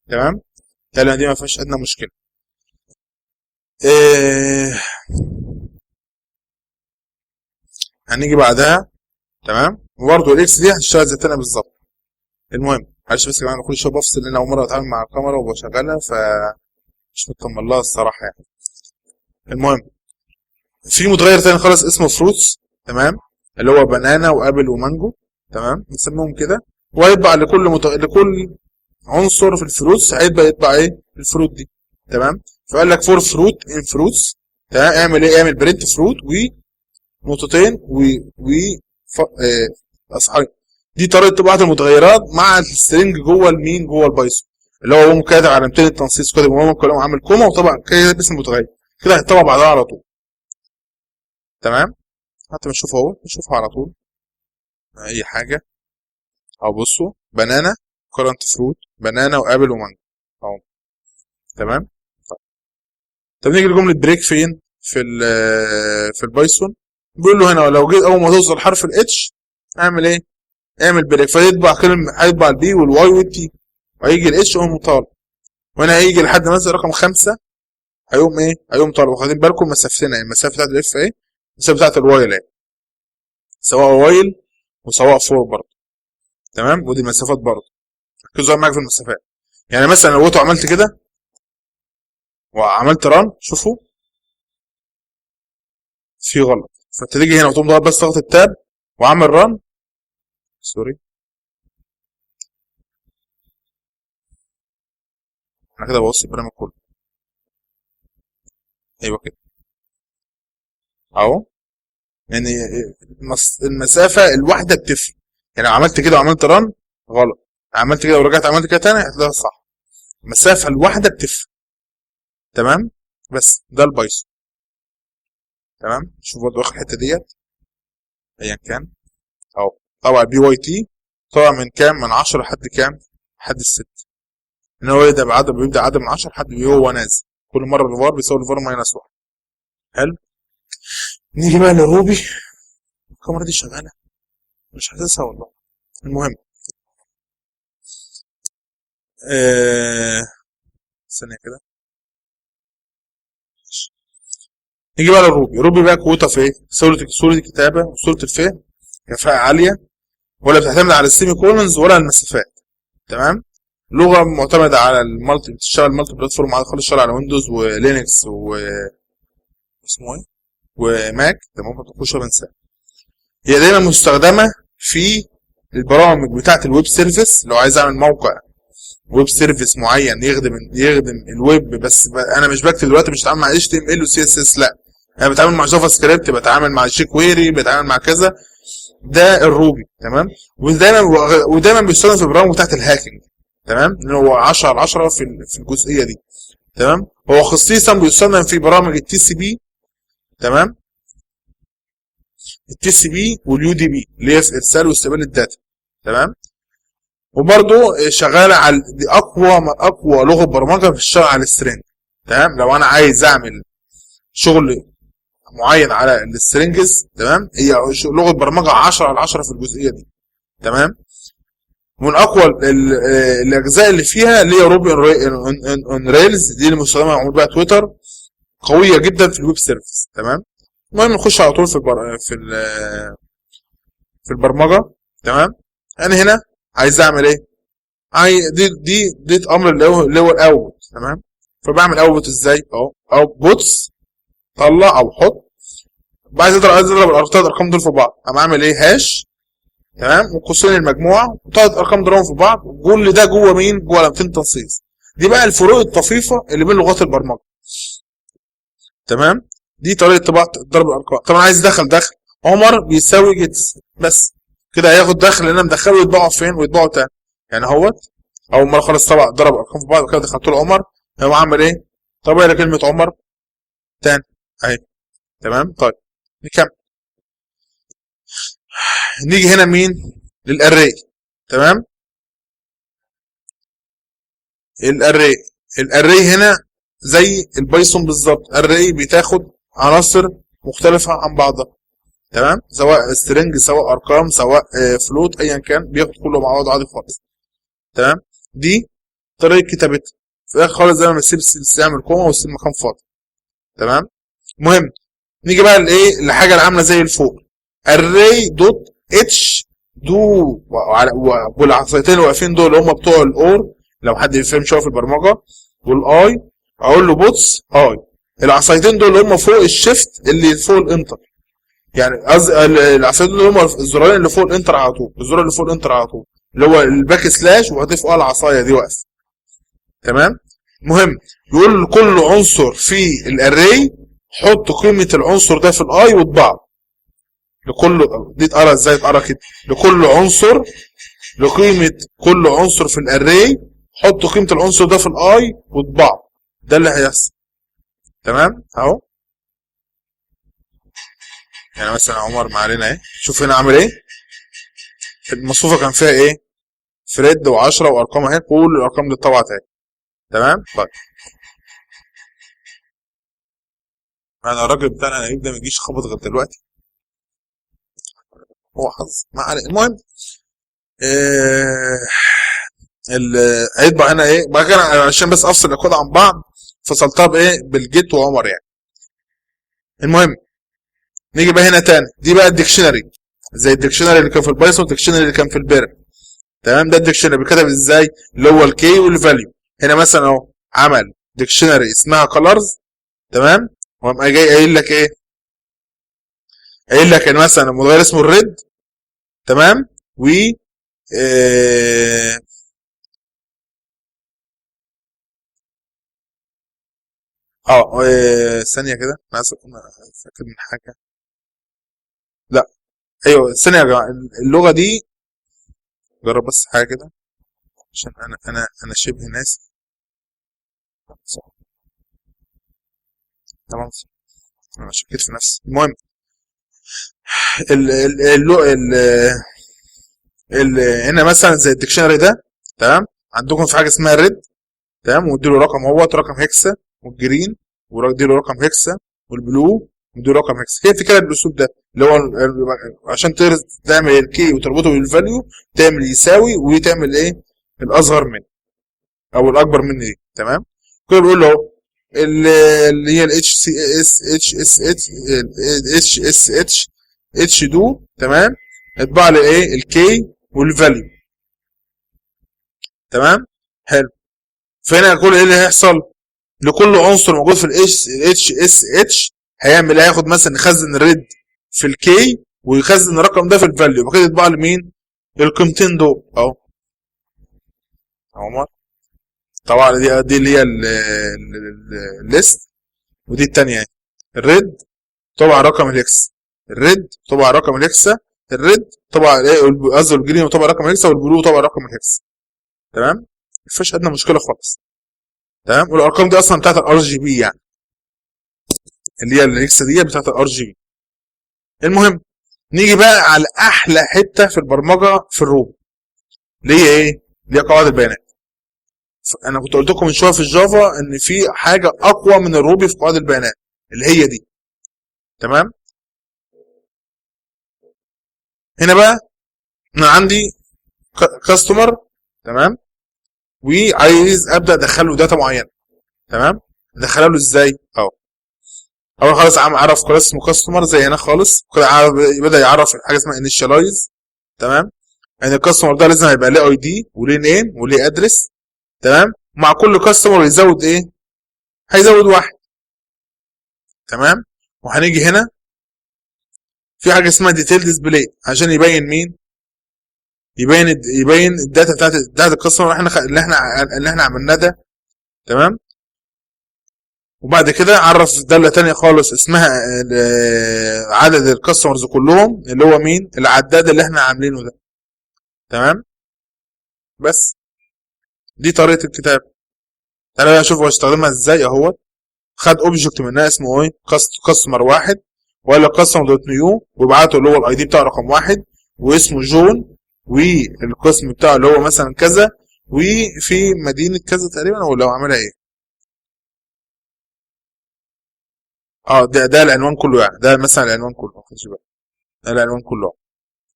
تمام. الكلمه دي ما فيهاش ادنى مشكله. إيه... هنيجي بعدها. تمام. وبرده الاكس دي هتشتغل زي التانية بالظبط. المهم معلش بس يا جماعه، كل شويه بفصل لان اول مره اتعامل مع الكاميرا وبشغلها، فمش مطمن لها الصراحه يعني. المهم في متغير تاني خالص اسمه فروتس، تمام، اللي هو بنانا وابل ومانجو، تمام، نسميهم كده. وهيطبع لكل عنصر في الفروتس هيبقى يطبع ايه الفروت دي، تمام. فقال لك فور فروت ان فروتس، تمام، اعمل ايه، اعمل برنت فروت ونقطتين و اصحاب. دي طريقه طباعه المتغيرات مع السترنج جوه المين، جوه البايثون، اللي هو كاتب علامتين التنصيص، كاتب كلام عامل كوما وطبع كده باسم المتغير، كده هيطبع بعدها على طول، تمام. حتى بنشوفه اهو، نشوفه على طول اي حاجه. او بصوا بنانا كورنت فروت، بنانا وابل ومانجو اهو، تمام. طب نيجي لجمله بريك فين في البايثون. بيقول له هنا لو جيت اول ما توصل حرف الاتش اعمل ايه، اعمل بريك، فيطبع كلمه، هيطبع البي والواي والتي، وهيجي الاتش يقوم طالع، وهنا هيجي لحد مثلا رقم 5 هيقوم ايه، هيقوم طالع. واخدين بالكم مسافتنا، المسافه بتاعت الاف ايه، المسافه بتاعت الوايل ايه، سواء وايل وسواء فور برضه، تمام. ودي المسافات برضه، ركزوا معاك في المسافات. يعني مثلا لو انتوا عملت كده وعملت ران، شوفوا في غلط، فانت تيجي هنا وتقوم ضغط بس ضغط التاب وعمل ران، سوري انا كده ببص البرنامج كله، ايوه كده اهو. يعني المسافه الواحده بتفرق، يعني لو عملت كده وعملت ران غلط، عملت كده ورجعت عملت كده تاني هتلاقيها صح، المسافه الواحده بتفرق، تمام. بس ده البايثون، تمام. شوف برضه اخر الحته ديت ايا كان اهو، طبعا البي واي تي طبعا من كام، من 10 لحد كام، لحد الست، ان هو يبدا بعدد، بيبدا عدد من 10 لحد هو نازل، كل مره الفار بيساوي الفار ماينس 1. حلو. نيجي بقى للروبي، الكاميرا دي شغاله مش حاسسها والله، المهم ثانيه كده. نيجي بقى للروبي، روبي بقى قوتها في ايه، سهوله الكتابه وسهوله الفهم، كفاءه عاليه، ولا بتعتمد على السيمي كولونز ولا المسافات، تمام. لغه معتمده على المالتي، بتشتغل مالتي بلاتفورم عادي خالص، شغال على ويندوز ولينكس اسمه ايه وماك، تمام. ممكن تكون شغال انسان. هي دايما مستخدمه في البرامج بتاعه الويب سيرفيس، لو عايز اعمل موقع ويب سيرفيس معين يخدم الويب، بس انا مش بكتب دلوقتي، مش بتعامل مع اتش تي ام ال وسي اس اس، لا انا بتعامل مع جافا سكريبت، بتعامل مع جيكويري، بتعامل مع كذا، ده الروبي، تمام. ودايما بيستخدم في البرامج بتاعت الهاكينج، تمام، اللي هو 10 على 10 في الجزئيه دي، تمام. هو خصيصا بيستخدم في برامج التي سي بي، تمام، التي سي بي واليو دي بي اللي هي في ارسال واستقبال الداتا، تمام. وبرده شغاله على دي اقوى لغه برمجه في الشغل على السترنج، تمام. لو انا عايز اعمل شغل معين على السترنجز، تمام، هي لغه برمجه 10 على 10 في الجزئيه دي، تمام. من اقوى الاجزاء اللي فيها اللي هي روبي اون ريلز، دي اللي مستخدمه معمول بها تويتر، قويه جدا في الويب سيرفيس، تمام. المهم نخش على طول في البرمجه، تمام. انا هنا عايز اعمل ايه، دي امر اللي هو الاوت، تمام. فبعمل اوت ازاي اهو، او بوتس طلع او حط، عايز اضرب الارقام دول في بعض، اما اعمل ايه، هاش، تمام، وقوسين المجموعه وثلاث ارقام ضربهم في بعض، وكل ده جوه مين، جوه علامتين تنصيص. دي بقى الفروق الطفيفه اللي بين لغات البرمجه، تمام. دي طريقه طباعه ضرب الارقام. طبعا عايز دخل عمر بيساوي جيتس، بس كده هياخد دخل اللي انا مدخله ويطبعه فين، ويطبعه تاني، يعني اهوت اول مره خالص طبع ضرب ارقام في بعض، وكده دخلت له عمر، هو عمل ايه، طبع لي كلمه عمر تاني اهي، تمام. طيب نكمل، نيجي هنا مين، للاري، تمام. الاري هنا زي البايثون بالظبط، الاري بتاخد عناصر مختلفه عن بعضها، تمام، سواء سترنج سواء ارقام سواء فلوت ايا كان، بياخد كله مع بعض عادي خالص، تمام. دي طريقه كتابتها في الاخر خالص، زي ما بسيب استعمل كوما واسيب مكان فاضي، تمام. المهم نيجي بقى لايه، لحاجه اللي عامله زي الفوق، array دوت اتش دو، والعصايتين اللي واقفين دول اللي هم بتوع الاور، لو حد يفهم شويه في البرمجه، والاي اقول له بوتس اي، العصايتين دول اللي هم فوق الشيفت اللي فوق الانتر، يعني العصايتين دول هم الزرارين اللي فوق الانتر على طول، الزرار اللي فوق الانتر على طول اللي هو الباك سلاش وهضيف فوقها العصايه دي واقفه. تمام. المهم يقول لكل عنصر في الاري حط قيمه العنصر ده في الاي واطبعه. لكل دي اتقرا ازاي؟ اتقرا كده: لكل عنصر، لقيمه كل عنصر في الاري حط قيمه العنصر ده في الاي واطبعه. ده اللي هيحصل. تمام اهو. يعني مثلا عمر ما علينا ايه، شوف هنا عامل ايه. المصفوفه كان فيها ايه؟ فريد و10 وارقام اهي، كل الارقام دي اتطبعت اهي. تمام. طيب انا الراجل بتاعنا هيبدا ما يجيش خبط غير دلوقتي، هو حظ ما علينا. المهم هيطبع هنا ايه بقى كده، عشان بس افصل الاكواد عن بعض فصلتها بايه؟ بالجيت وعمر يعني. المهم نيجي بقى هنا تاني، دي بقى الديكشنري، زي الديكشنري اللي كان في البايثون والديكشنري اللي كان في البيرن. تمام. ده الديكشنري بيتكتب ازاي؟ اللي هو الكي والفاليو. هنا مثلا اهو عمل ديكشنري اسمها كلرز. تمام. وقام جاي قايل لك ايه؟ قايل لك ان مثلا المتغير اسمه الريد. تمام. و اه ثانيه كده انا اسف، انا فاكر من حاجه. لا ايوه ثانيه يا جماعه، اللغه دي جرب بس حاجه كده عشان انا شبه ناسي. تمام. انا شكيت في نفسي. المهم ال ال ال ال ال هنا مثلا زي الديكشنري ده. تمام. عندكم في حاجه اسمها ريد. تمام. واديله رقم اهوت، رقم هكسا، والجرين واديله رقم هكسا، والبلو واديله رقم هكسا. هي في كده الاسلوب ده اللي هو عشان تعمل الكي وتربطه بالفاليو، تعمل يساوي وتعمل ايه؟ الاصغر منه او الاكبر منه دي. تمام. كده بيقول له اللي هي الاتش سي اس اتش اس اتش اس اتش دو. تمام. اطبع لي ايه؟ الكي والفاليو. تمام. حلو. فهنا كل ايه اللي هيحصل؟ لكل عنصر موجود في الاتش اس اتش هيعمل ايه؟ هياخد مثلا يخزن الريد في الكي ويخزن الرقم ده في الفاليو، يبقى كده يطبع لي مين؟ القيمتين دول اهو. عمر طبعا دي اللي هي الليست، ودي الثانيه الريد طبعا رقم الاكس، الريد طبعا رقم الاكسا، الريد طبعا قصدي الجرين طبعا رقم الاكسا، والبلو طبعا رقم الاكس. تمام. مفيش ادنى مشكله خالص. تمام. والارقام دي اصلا بتاعت الار جي بي، يعني اللي هي الاكسا دي بتاعت الار جي بي. المهم نيجي بقى على احلى حته في البرمجه في الروب، اللي هي ايه؟ اللي هي قواعد البيانات. انا كنت قلت لكم من شويه في الجافا ان في حاجه اقوى من الروبي في قواعد البيانات، اللي هي دي. تمام. هنا بقى انا عندي كاستمر. تمام. وعايز ابدا ادخله داتا معينه. تمام. ادخلها له ازاي؟ اهو اول خالص عرف كلاس اسمه كاستمر زي هنا خالص، بدا يعرف حاجه اسمها انيشاليز. تمام. يعني الكاستمر ده لازم يبقى ليه اي دي وليه نيم وليه ادرس. تمام. مع كل كاستمر يزود ايه؟ هيزود واحد. تمام. وهنيجي هنا في حاجه اسمها ديتيل ديسبلاي عشان يبين مين؟ يبين الداتا بتاعت الكاستمر اللي احنا عملناه ده. تمام. وبعد كده عرف داله تانية خالص اسمها عدد الكاستمرز كلهم، اللي هو مين؟ العداد اللي احنا عاملينه ده. تمام. بس دي طريقه الكتاب. تعالى بقى اشوف هو استخدمها ازاي. اهوت خد اوبجكت منها اسمه ايه؟ كاستمر واحد، ولا كاستمر دوت نيو، وبعته اللي هو الاي دي بتاعه رقم واحد، واسمه جون، والقسم بتاعه اللي هو مثلا كذا، وفي مدينه كذا تقريبا، او لو عملها ايه. ده العنوان كله، يعني ده مثلا العنوان كله، ما خدش بالك، ده العنوان كله.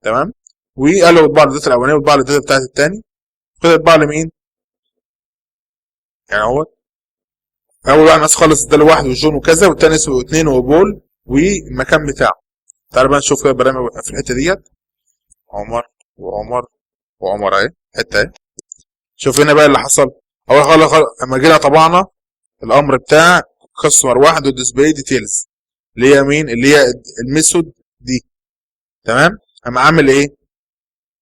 تمام. وقال له اطبع لي الداتا الاولانيه واطبع لي الداتا بتاعت الثاني. كده اطبع لي مين؟ يعني هو اول واحد ناس خالص ده لوحده وجون وكذا، والثاني اسمه اثنين وبول والمكان بتاعه. تعال بقى نشوف كده برنامج في الحته ديت. عمر وعمر وعمر اهي حته اهي. شوف هنا بقى اللي حصل. اول خالص اما جينا طبعنا الامر بتاع كاستمر واحد وديسبلاي ديتيلز اللي هي مين؟ اللي هي الميثود دي. تمام. قام عامل ايه؟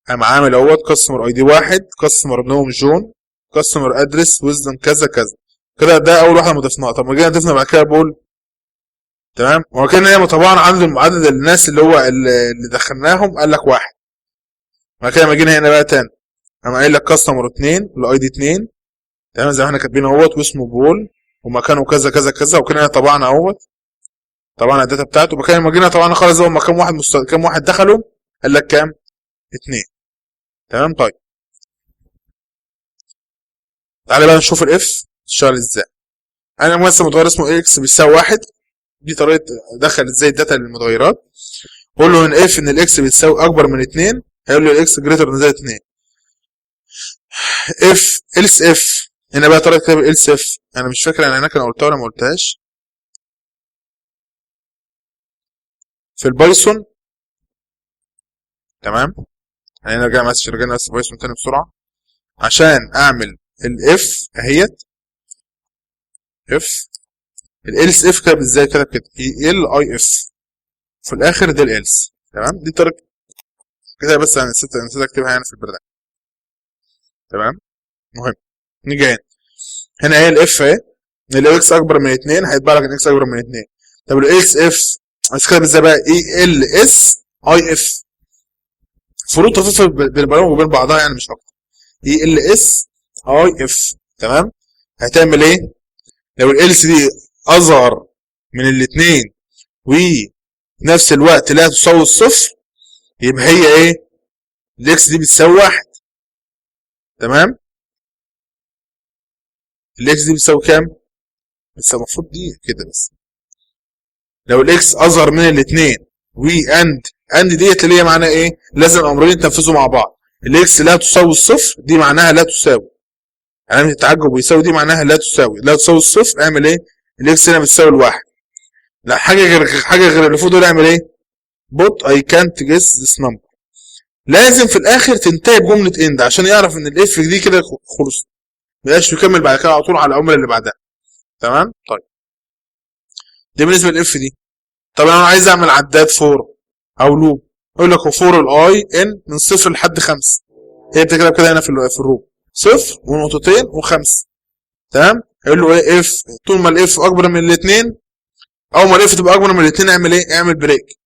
قام عامل اهوت كاستمر اي دي واحد، كاستمر نوم جون، كاستمر ادرس ويزدم كذا كذا كده. ده اول واحده ضفناها. طب ما جينا ضفنا بعد كده بول. تمام. هو كان هي طبعا عدد الناس اللي هو اللي دخلناهم قال لك واحد. بعد كده ما جينا هنا بقى تاني قام قايل لك كاستمر 2 الاي دي 2. تمام زي ما احنا كاتبين اهوت واسمه بول ومكانه كذا كذا كذا. وكده طبعنا اهوت طبعا الداتا بتاعته. وكده ما جينا طبعا خلاص هو كام واحد كام واحد دخلوا؟ قال لك كام؟ 2. تمام. طيب تعالى بقى نشوف الاف تشتغل ازاي. انا مثلا متغير اسمه اكس بيساوي 1. دي طريقه دخل ازاي الداتا للمتغيرات. قول له ان اف ان الاكس بتساوي اكبر من 2 هيقول له الاكس جريتر من 2. اف الس اف هنا بقى طريقه كتاب الس اف انا مش فاكر انا هناك انا قلتها ولا ما قلتهاش في البايثون. تمام. يعني رجعنا بس بايثون تاني بسرعه عشان اعمل الاف اهيت. اف الالس اف كده ازاي كده ال اي اف في الاخر ده الالس. تمام. دي طريقه كده بس انا نسيت اكتبها يعني في البرنامج. تمام. مهم. نيجي هنا هي الاف اهي الاكس اكبر من 2 هيطبع لك ان اكس اكبر من 2. طب الاكس اف بس كده ازاي بقى؟ اي ال اس اي اف فروق طفيفه بين البرامج وبين بعضها يعني مش اكتر. اي ال اس اي اف. تمام. هتعمل ايه؟ لو الالس دي اصغر من الاثنين وفي نفس الوقت لا تساوي الصفر يبقى هي ايه؟ الاكس دي بتساوي 1. تمام. الاكس دي بتساوي كام؟ بتساوي المفروض دي كده بس. لو الاكس اصغر من الاثنين اند ديت اللي هي معناها ايه؟ لازم الامرين يتنفذوا مع بعض. الاكس لا تساوي الصفر دي معناها لا تساوي علامه التعجب ويساوي دي معناها لا تساوي. لا تساوي الصفر اعمل ايه؟ الاكس هنا بتساوي الواحد. لا حاجه غير اللي فوق دول اعمل ايه؟ بوت اي كانت جيس ذس نمبر. لازم في الاخر تنتهي بجمله اند عشان يعرف ان الاف دي كده خلص ما يبقاش يكمل بعد كده على طول على العمله اللي بعدها. تمام. طيب دي بالنسبه للاف دي. طب انا عايز اعمل عداد فور او لوب. اقول لك فور الاي ان من 0 لحد 5. هي بتكتب كده هنا في الروب 0 ونقطتين و5. تمام. هيقول له ايه؟ اف طول ما الاف اكبر من الاثنين اول ما الاف تبقى اكبر من الاثنين اعمل ايه؟ اعمل بريك.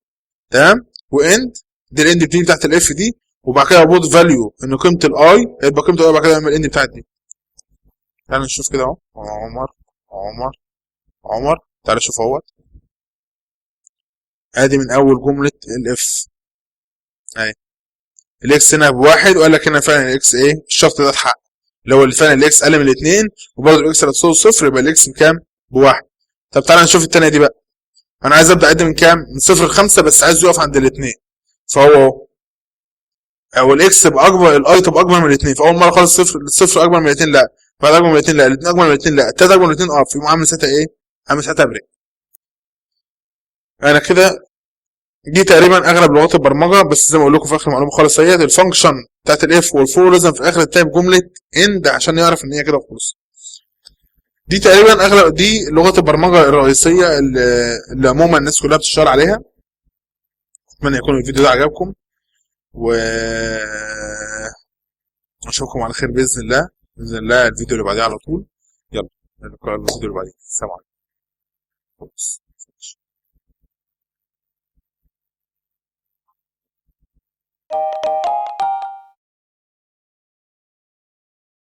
تمام. واند دي الاند بتيجي بتاعت الاف دي. وبعد كده بوت فاليو ان قيمه الاي يبقى قيمه الاي. بعد كده اعمل الاند بتاعت دي. تعال نشوف كده اهو. عمر تعال نشوف اهوت. ادي من اول جمله الاف اهي. الاكس هنا بواحد وقال لك هنا فعلا الاكس ايه؟ الشرط ده اتحقق اللي هو اللي فعلا الاكس اقل من الاثنين وبرضه الاكس لا تساوي صفر يبقى الاكس بكام؟ بواحد. طب تعالى نشوف الثانيه دي بقى. انا عايز ابدا اعد من كام؟ من 0 ل 5 بس عايز يقف عند الاثنين. فهو او الاكس تبقى اكبر الاي تبقى اكبر من الاثنين. فاول مره خالص الصفر اكبر من الاثنين لا. بعد اكبر من الاثنين لا. الاثنين اكبر من الاثنين لا. الثالث اكبر من الاثنين في عامل ساعتها ايه؟ عامل ساعتها بريك. انا كده دي تقريبا اغلب لغات البرمجه. بس زي ما اقول لكم في اخر معلومه خالص هي الفانكشن بتاعت الاف والفور لازم في الاخر تنتهي بجمله اند عشان يعرف ان هي كده خلص. دي تقريبا اغلب دي لغات البرمجه الرئيسيه اللي عموما الناس كلها بتشتغل عليها. اتمنى يكون الفيديو ده عجبكم و اشوفكم على خير باذن الله. باذن الله الفيديو اللي بعديه على طول. يلا نلقى الفيديو اللي بعديه. السلام عليكم.